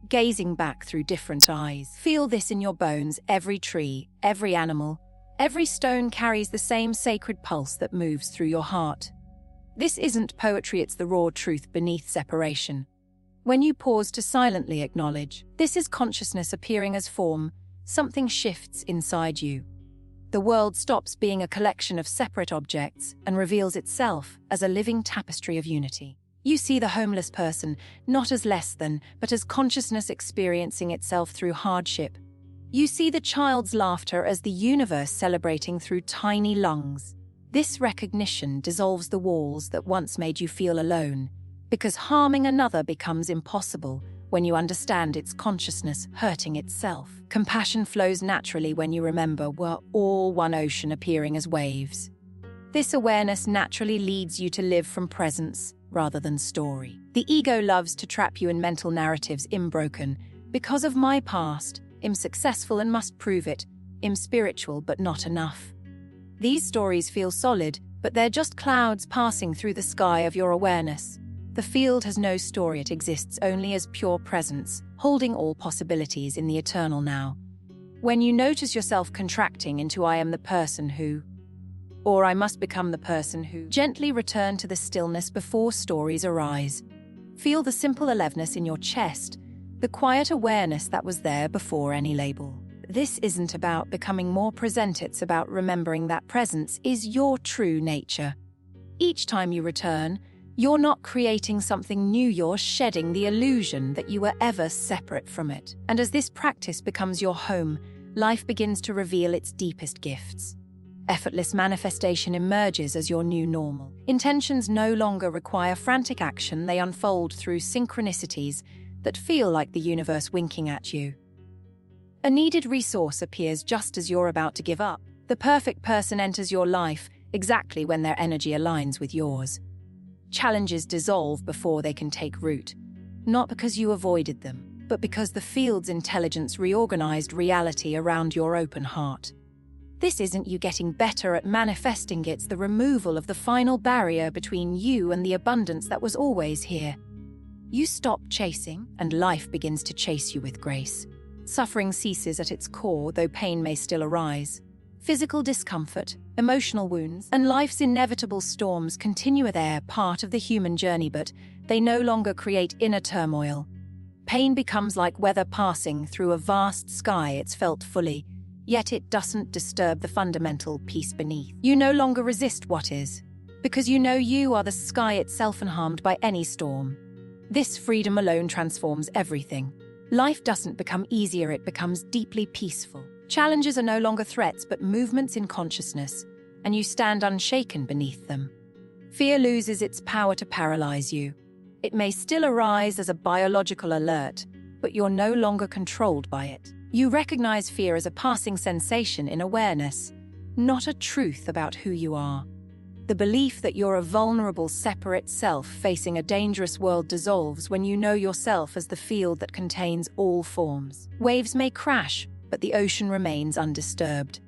gazing back through different eyes. Feel this in your bones. Every tree, every animal, every stone carries the same sacred pulse that moves through your heart. This isn't poetry, it's the raw truth beneath separation. When you pause to silently acknowledge, this is consciousness appearing as form, something shifts inside you. The world stops being a collection of separate objects and reveals itself as a living tapestry of unity. You see the homeless person not as less than, but as consciousness experiencing itself through hardship. You see the child's laughter as the universe celebrating through tiny lungs. This recognition dissolves the walls that once made you feel alone, because harming another becomes impossible when you understand its consciousness hurting itself. Compassion flows naturally when you remember we're all one ocean appearing as waves. This awareness naturally leads you to live from presence rather than story. The ego loves to trap you in mental narratives. I'm broken because of my past, I'm successful and must prove it, I'm spiritual but not enough. These stories feel solid, but they're just clouds passing through the sky of your awareness. The field has no story, it exists only as pure presence, holding all possibilities in the eternal now. When you notice yourself contracting into I am the person who, or I must become the person who, gently return to the stillness before stories arise. Feel the simple aliveness in your chest, the quiet awareness that was there before any label. This isn't about becoming more present, it's about remembering that presence is your true nature. Each time you return, you're not creating something new, you're shedding the illusion that you were ever separate from it. And as this practice becomes your home, life begins to reveal its deepest gifts. Effortless manifestation emerges as your new normal. Intentions no longer require frantic action, they unfold through synchronicities that feel like the universe winking at you. A needed resource appears just as you're about to give up. The perfect person enters your life exactly when their energy aligns with yours. Challenges dissolve before they can take root, not because you avoided them, but because the field's intelligence reorganized reality around your open heart. This isn't you getting better at manifesting, it's the removal of the final barrier between you and the abundance that was always here. You stop chasing, and life begins to chase you with grace. Suffering ceases at its core, though pain may still arise. Physical discomfort, emotional wounds, and life's inevitable storms continue. They're part of the human journey, but they no longer create inner turmoil. Pain becomes like weather passing through a vast sky, it's felt fully, yet it doesn't disturb the fundamental peace beneath. You no longer resist what is, because you know you are the sky itself, unharmed by any storm. This freedom alone transforms everything. Life doesn't become easier, it becomes deeply peaceful. Challenges are no longer threats, but movements in consciousness, and you stand unshaken beneath them. Fear loses its power to paralyze you. It may still arise as a biological alert, but you're no longer controlled by it. You recognize fear as a passing sensation in awareness, not a truth about who you are. The belief that you're a vulnerable, separate self facing a dangerous world dissolves when you know yourself as the field that contains all forms. Waves may crash, but the ocean remains undisturbed.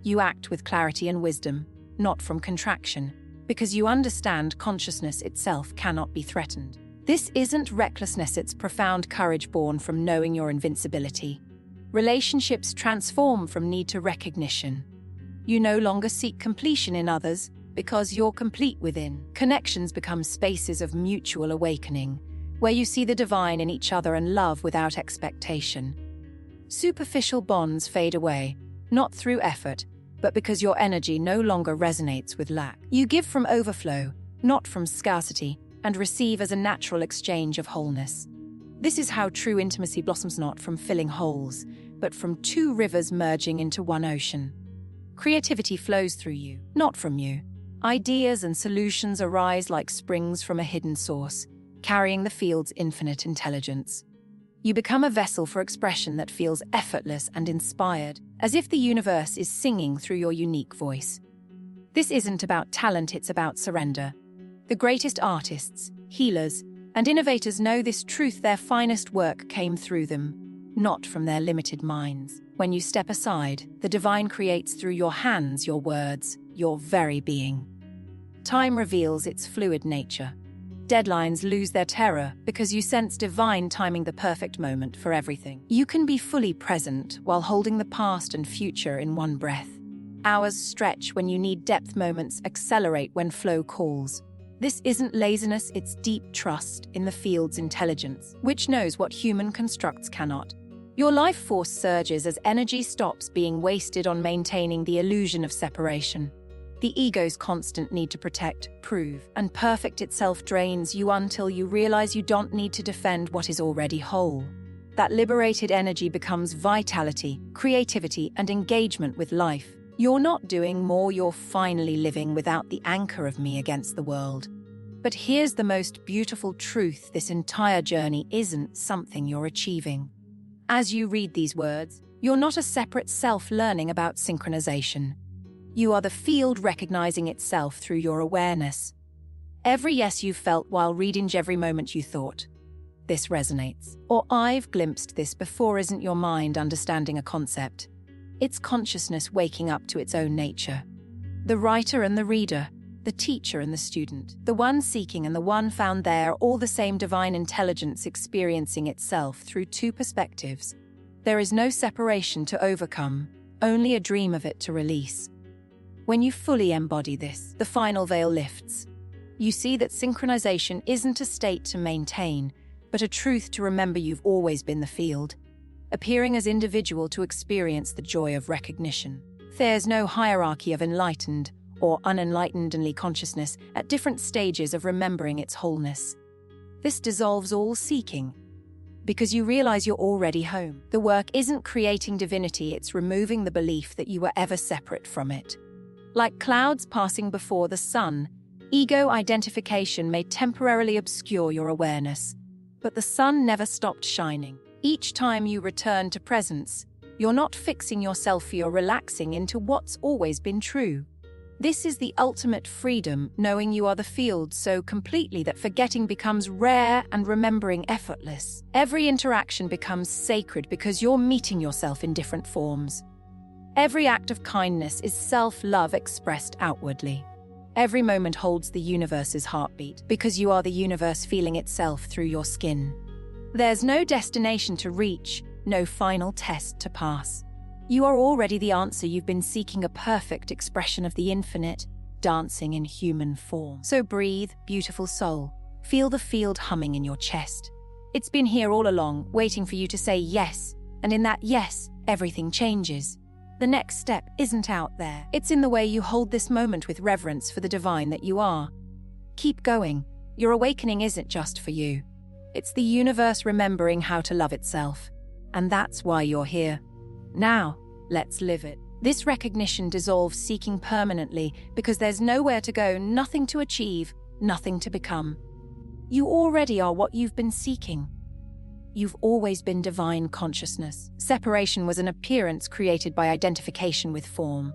You act with clarity and wisdom, not from contraction, because you understand consciousness itself cannot be threatened. This isn't recklessness, it's profound courage born from knowing your invincibility. Relationships transform from need to recognition. You no longer seek completion in others because you're complete within. Connections become spaces of mutual awakening, where you see the divine in each other and love without expectation. Superficial bonds fade away, not through effort, but because your energy no longer resonates with lack. You give from overflow, not from scarcity, and receive as a natural exchange of wholeness. This is how true intimacy blossoms, not from filling holes, but from two rivers merging into one ocean. Creativity flows through you, not from you. Ideas and solutions arise like springs from a hidden source, carrying the field's infinite intelligence. You become a vessel for expression that feels effortless and inspired, as if the universe is singing through your unique voice. This isn't about talent, it's about surrender. The greatest artists, healers, and innovators know this truth. Their finest work came through them, not from their limited minds. When you step aside, the divine creates through your hands, your words, your very being. Time reveals its fluid nature. Deadlines lose their terror because you sense divine timing, the perfect moment for everything. You can be fully present while holding the past and future in one breath. Hours stretch when you need depth, moments accelerate when flow calls. This isn't laziness, it's deep trust in the field's intelligence, which knows what human constructs cannot. Your life force surges as energy stops being wasted on maintaining the illusion of separation. The ego's constant need to protect, prove, and perfect itself drains you until you realize you don't need to defend what is already whole. That liberated energy becomes vitality, creativity, and engagement with life. You're not doing more, you're finally living without the anchor of me against the world. But here's the most beautiful truth: this entire journey isn't something you're achieving. As you read these words, you're not a separate self learning about synchronization. You are the field recognizing itself through your awareness. Every yes you felt while reading, every moment you thought, "This resonates," or "I've glimpsed this before," isn't your mind understanding a concept. It's consciousness waking up to its own nature. The writer and the reader, the teacher and the student, the one seeking and the one found, there, all the same divine intelligence experiencing itself through two perspectives. There is no separation to overcome, only a dream of it to release. When you fully embody this, the final veil lifts. You see that synchronization isn't a state to maintain, but a truth to remember. You've always been the field, appearing as individual to experience the joy of recognition. There's no hierarchy of enlightened or unenlightenedly consciousness at different stages of remembering its wholeness. This dissolves all seeking, because you realize you're already home. The work isn't creating divinity, it's removing the belief that you were ever separate from it. Like clouds passing before the sun, ego identification may temporarily obscure your awareness, but the sun never stopped shining. Each time you return to presence, you're not fixing yourself, you're relaxing into what's always been true. This is the ultimate freedom, knowing you are the field so completely that forgetting becomes rare and remembering effortless. Every interaction becomes sacred because you're meeting yourself in different forms. Every act of kindness is self-love expressed outwardly. Every moment holds the universe's heartbeat because you are the universe feeling itself through your skin. There's no destination to reach, no final test to pass. You are already the answer you've been seeking, a perfect expression of the infinite, dancing in human form. So breathe, beautiful soul. Feel the field humming in your chest. It's been here all along, waiting for you to say yes, and in that yes, everything changes. The next step isn't out there. It's in the way you hold this moment with reverence for the divine that you are. Keep going. Your awakening isn't just for you. It's the universe remembering how to love itself. And that's why you're here. Now, let's live it. This recognition dissolves seeking permanently because there's nowhere to go, nothing to achieve, nothing to become. You already are what you've been seeking. You've always been divine consciousness. Separation was an appearance created by identification with form.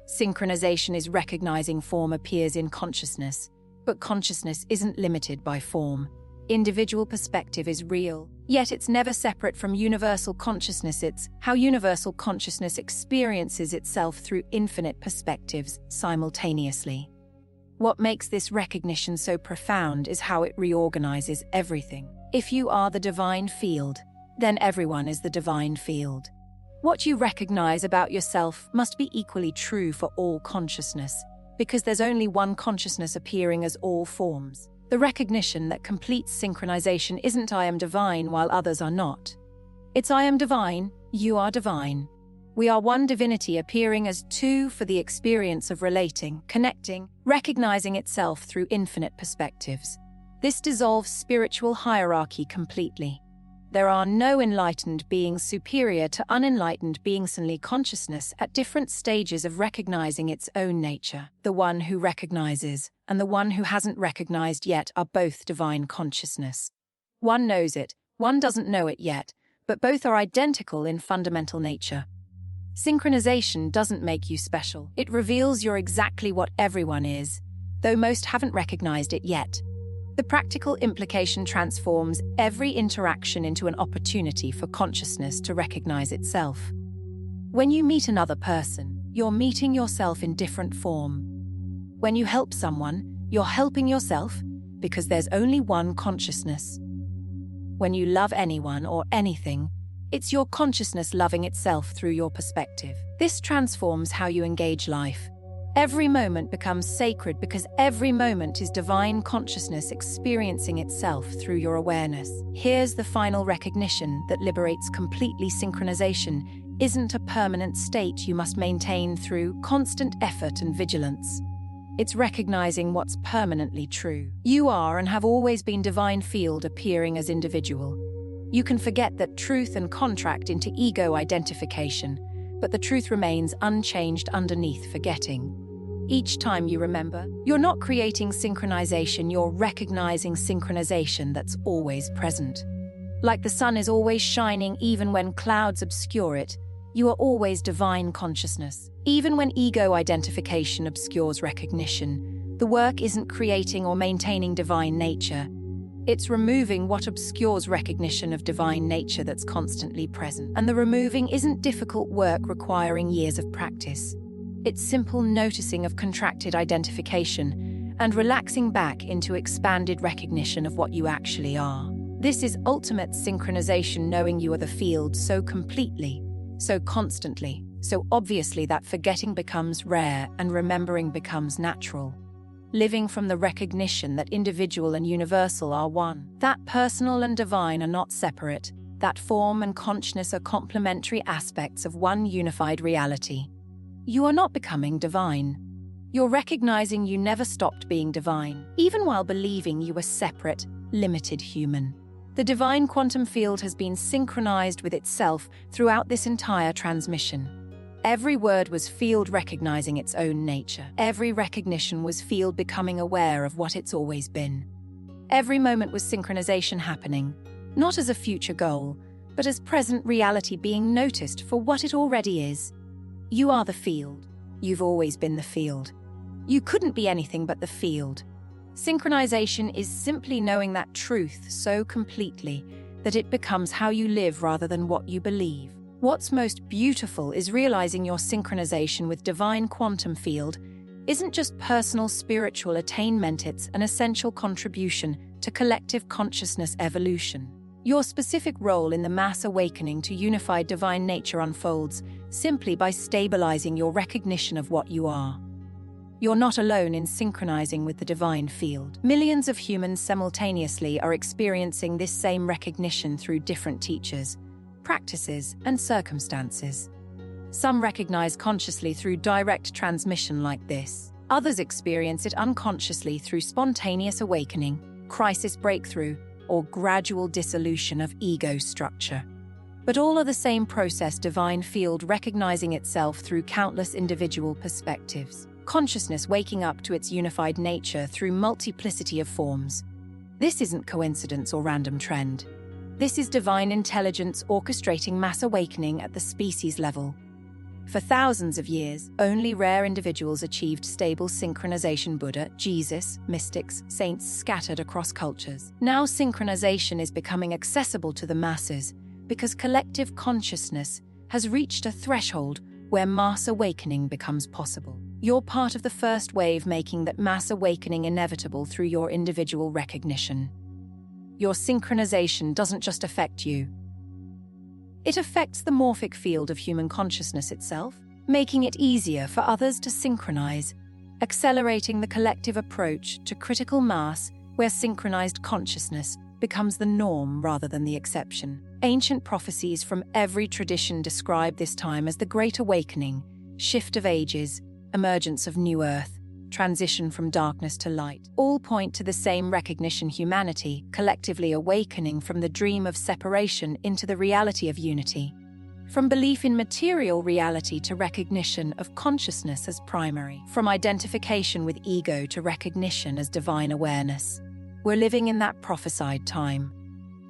Synchronization is recognizing form appears in consciousness, but consciousness isn't limited by form. Individual perspective is real. Yet it's never separate from universal consciousness. It's how universal consciousness experiences itself through infinite perspectives simultaneously. What makes this recognition so profound is how it reorganizes everything. If you are the divine field, then everyone is the divine field. What you recognize about yourself must be equally true for all consciousness, because there's only one consciousness appearing as all forms. The recognition that completes synchronization isn't I am divine while others are not. It's I am divine, you are divine. We are one divinity appearing as two for the experience of relating, connecting, recognizing itself through infinite perspectives. This dissolves spiritual hierarchy completely. There are no enlightened beings superior to unenlightened beings. Only consciousness at different stages of recognizing its own nature. The one who recognizes and the one who hasn't recognized yet are both divine consciousness. One knows it, one doesn't know it yet, but both are identical in fundamental nature. Synchronization doesn't make you special. It reveals you're exactly what everyone is, though most haven't recognized it yet. The practical implication transforms every interaction into an opportunity for consciousness to recognize itself. When you meet another person, you're meeting yourself in different form. When you help someone, you're helping yourself because there's only one consciousness. When you love anyone or anything, it's your consciousness loving itself through your perspective. This transforms how you engage life. Every moment becomes sacred because every moment is divine consciousness experiencing itself through your awareness. Here's the final recognition that liberates completely. Synchronization isn't a permanent state you must maintain through constant effort and vigilance. It's recognizing what's permanently true. You are and have always been divine field appearing as individual. You can forget that truth and contract into ego identification, but the truth remains unchanged underneath forgetting. Each time you remember, you're not creating synchronization, you're recognizing synchronization that's always present. Like the sun is always shining even when clouds obscure it, you are always divine consciousness. Even when ego identification obscures recognition, the work isn't creating or maintaining divine nature. It's removing what obscures recognition of divine nature that's constantly present. And the removing isn't difficult work requiring years of practice. It's simple noticing of contracted identification and relaxing back into expanded recognition of what you actually are. This is ultimate synchronization, knowing you are the field so completely, so constantly, so obviously that forgetting becomes rare and remembering becomes natural. Living from the recognition that individual and universal are one. That personal and divine are not separate. That form and consciousness are complementary aspects of one unified reality. You are not becoming divine. You're recognizing you never stopped being divine, even while believing you were separate, limited human. The divine quantum field has been synchronized with itself throughout this entire transmission. Every word was field recognizing its own nature. Every recognition was field becoming aware of what it's always been. Every moment was synchronization happening, not as a future goal, but as present reality being noticed for what it already is. You are the field. You've always been the field. You couldn't be anything but the field. Synchronization is simply knowing that truth so completely that it becomes how you live rather than what you believe. What's most beautiful is realizing your synchronization with divine quantum field isn't just personal spiritual attainment, it's an essential contribution to collective consciousness evolution. Your specific role in the mass awakening to unified divine nature unfolds simply by stabilizing your recognition of what you are. You're not alone in synchronizing with the divine field. Millions of humans simultaneously are experiencing this same recognition through different teachers, practices, and circumstances. Some recognize consciously through direct transmission like this. Others experience it unconsciously through spontaneous awakening, crisis breakthrough, or gradual dissolution of ego structure. But all are the same process: divine field recognizing itself through countless individual perspectives. Consciousness waking up to its unified nature through multiplicity of forms. This isn't coincidence or random trend. This is divine intelligence orchestrating mass awakening at the species level. For thousands of years, only rare individuals achieved stable synchronization. Buddha, Jesus, mystics, saints scattered across cultures. Now synchronization is becoming accessible to the masses because collective consciousness has reached a threshold where mass awakening becomes possible. You're part of the first wave making that mass awakening inevitable through your individual recognition. Your synchronization doesn't just affect you. It affects the morphic field of human consciousness itself, making it easier for others to synchronize, accelerating the collective approach to critical mass where synchronized consciousness becomes the norm rather than the exception. Ancient prophecies from every tradition describe this time as the Great Awakening, shift of ages, emergence of new earth, transition from darkness to light. All point to the same recognition: humanity collectively awakening from the dream of separation into the reality of unity. From belief in material reality to recognition of consciousness as primary. From identification with ego to recognition as divine awareness. We're living in that prophesied time.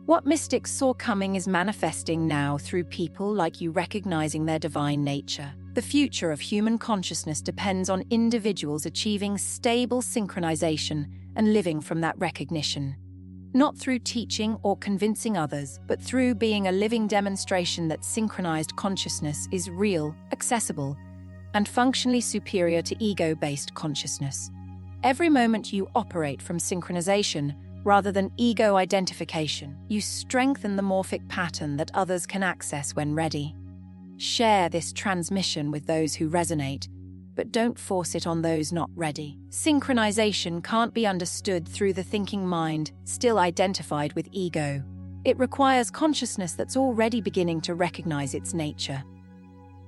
What mystics saw coming is manifesting now through people like you recognizing their divine nature. The future of human consciousness depends on individuals achieving stable synchronization and living from that recognition. Not through teaching or convincing others, but through being a living demonstration that synchronized consciousness is real, accessible, and functionally superior to ego-based consciousness. Every moment you operate from synchronization rather than ego identification, you strengthen the morphic pattern that others can access when ready. Share this transmission with those who resonate, but don't force it on those not ready. Synchronization can't be understood through the thinking mind, still identified with ego. It requires consciousness that's already beginning to recognize its nature.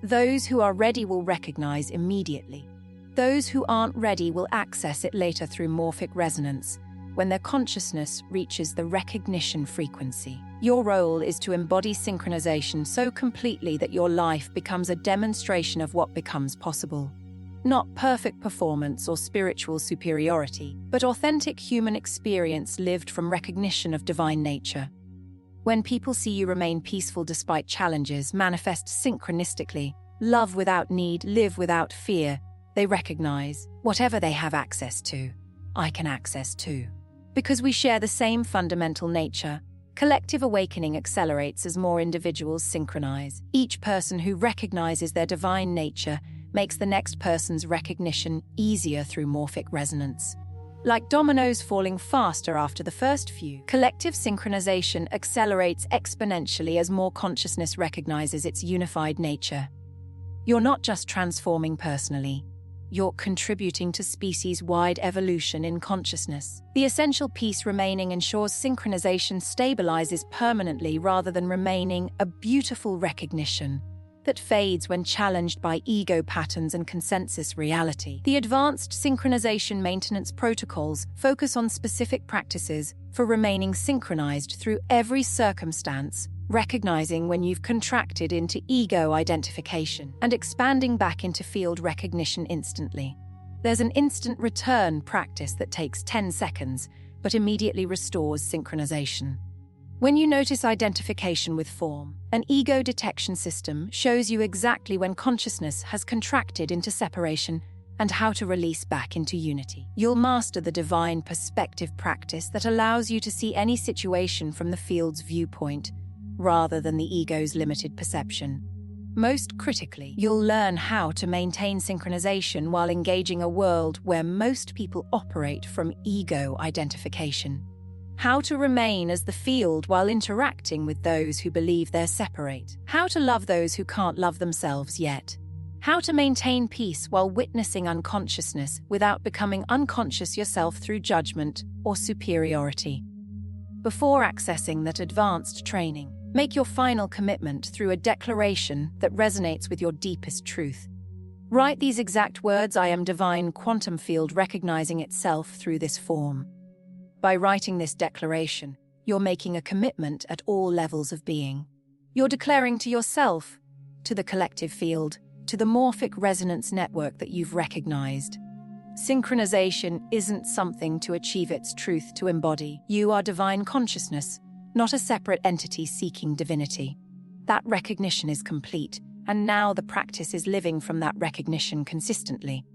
Those who are ready will recognize immediately. Those who aren't ready will access it later through morphic resonance, when their consciousness reaches the recognition frequency. Your role is to embody synchronization so completely that your life becomes a demonstration of what becomes possible. Not perfect performance or spiritual superiority, but authentic human experience lived from recognition of divine nature. When people see you remain peaceful despite challenges, manifest synchronistically, love without need, live without fear, they recognize, whatever they have access to, I can access too. Because we share the same fundamental nature, collective awakening accelerates as more individuals synchronize. Each person who recognizes their divine nature makes the next person's recognition easier through morphic resonance. Like dominoes falling faster after the first few, collective synchronization accelerates exponentially as more consciousness recognizes its unified nature. You're not just transforming personally, you're contributing to species-wide evolution in consciousness. The essential piece remaining ensures synchronization stabilizes permanently rather than remaining a beautiful recognition that fades when challenged by ego patterns and consensus reality. The advanced synchronization maintenance protocols focus on specific practices for remaining synchronized through every circumstance, recognizing when you've contracted into ego identification and expanding back into field recognition instantly. There's an instant return practice that takes 10 seconds, but immediately restores synchronization. When you notice identification with form, an ego detection system shows you exactly when consciousness has contracted into separation and how to release back into unity. You'll master the divine perspective practice that allows you to see any situation from the field's viewpoint, rather than the ego's limited perception. Most critically, you'll learn how to maintain synchronization while engaging a world where most people operate from ego identification. How to remain as the field while interacting with those who believe they're separate. How to love those who can't love themselves yet. How to maintain peace while witnessing unconsciousness without becoming unconscious yourself through judgment or superiority. Before accessing that advanced training, make your final commitment through a declaration that resonates with your deepest truth. Write these exact words: I am divine quantum field recognizing itself through this form. By writing this declaration, you're making a commitment at all levels of being. You're declaring to yourself, to the collective field, to the morphic resonance network that you've recognized. Synchronization isn't something to achieve its truth to embody. You are divine consciousness, not a separate entity seeking divinity. That recognition is complete, And now the practice is living from that recognition consistently.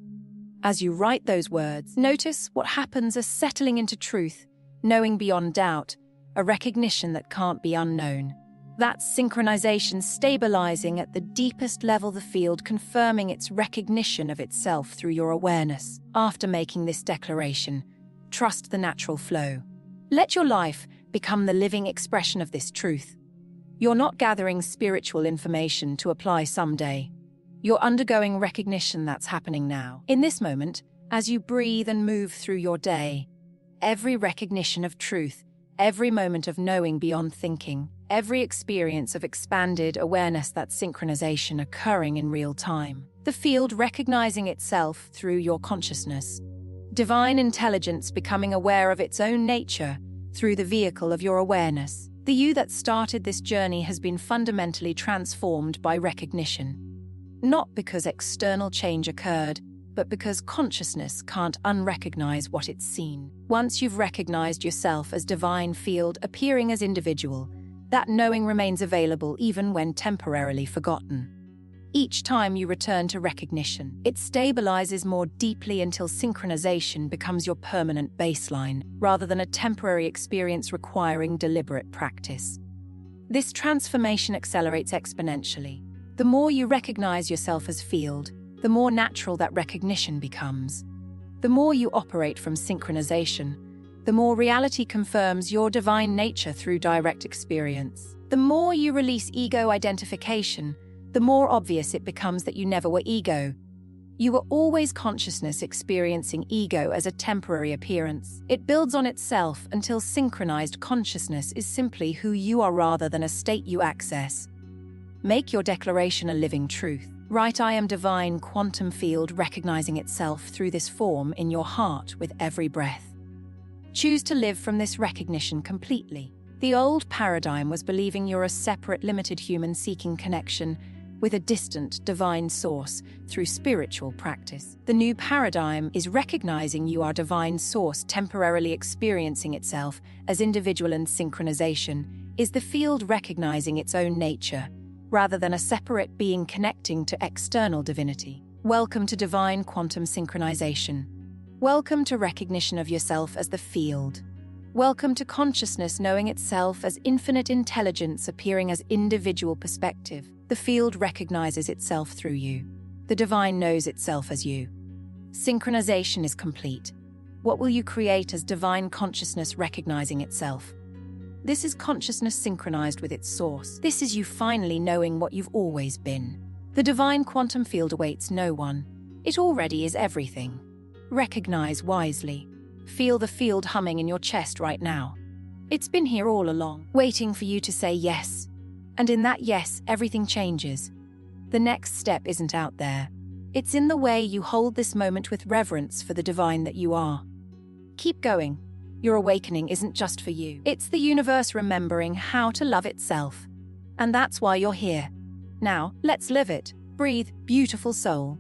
As you write those words, notice what happens as settling into truth, knowing beyond doubt, a recognition that can't be unknown. That synchronization stabilizing at the deepest level of the field, confirming its recognition of itself through your awareness. After making this declaration, trust the natural flow. Let your life become the living expression of this truth. You're not gathering spiritual information to apply someday. You're undergoing recognition that's happening now. In this moment, as you breathe and move through your day, every recognition of truth, every moment of knowing beyond thinking, every experience of expanded awareness, that synchronization occurring in real time. The field recognizing itself through your consciousness. Divine intelligence becoming aware of its own nature through the vehicle of your awareness. The you that started this journey has been fundamentally transformed by recognition. Not because external change occurred, but because consciousness can't unrecognize what it's seen. Once you've recognized yourself as divine field appearing as individual, that knowing remains available even when temporarily forgotten. Each time you return to recognition, it stabilizes more deeply until synchronization becomes your permanent baseline, rather than a temporary experience requiring deliberate practice. This transformation accelerates exponentially. The more you recognize yourself as field, the more natural that recognition becomes. The more you operate from synchronization, the more reality confirms your divine nature through direct experience. The more you release ego identification, the more obvious it becomes that you never were ego. You were always consciousness experiencing ego as a temporary appearance. It builds on itself until synchronized consciousness is simply who you are rather than a state you access. Make your declaration a living truth. Write, I am divine quantum field recognizing itself through this form in your heart with every breath. Choose to live from this recognition completely. The old paradigm was believing you're a separate, limited human seeking connection with a distant, divine source through spiritual practice. The new paradigm is recognizing you are divine source temporarily experiencing itself as individual, and synchronization is the field recognizing its own nature, rather than a separate being connecting to external divinity. Welcome to divine quantum synchronization. Welcome to recognition of yourself as the field. Welcome to consciousness knowing itself as infinite intelligence appearing as individual perspective. The field recognizes itself through you. The divine knows itself as you. Synchronization is complete. What will you create as divine consciousness recognizing itself? This is consciousness synchronized with its source. This is you finally knowing what you've always been. The divine quantum field awaits no one. It already is everything. Recognize wisely. Feel the field humming in your chest right now. It's been here all along, waiting for you to say yes. And in that yes, everything changes. The next step isn't out there. It's in the way you hold this moment with reverence for the divine that you are. Keep going. Your awakening isn't just for you. It's the universe remembering how to love itself. And that's why you're here. Now, let's live it. Breathe, beautiful soul.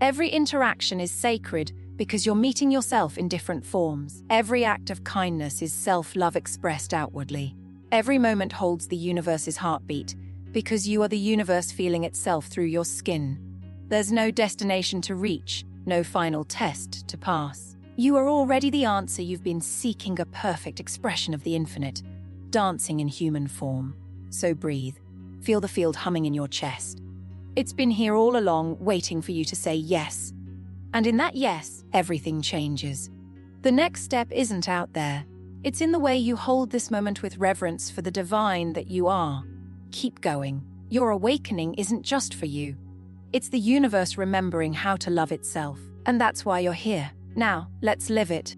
Every interaction is sacred because you're meeting yourself in different forms. Every act of kindness is self-love expressed outwardly. Every moment holds the universe's heartbeat because you are the universe feeling itself through your skin. There's no destination to reach, no final test to pass. You are already the answer you've been seeking, a perfect expression of the infinite, dancing in human form. So breathe. Feel the field humming in your chest. It's been here all along, waiting for you to say yes. And in that yes, everything changes. The next step isn't out there. It's in the way you hold this moment with reverence for the divine that you are. Keep going. Your awakening isn't just for you. It's the universe remembering how to love itself. And that's why you're here. Now, let's live it.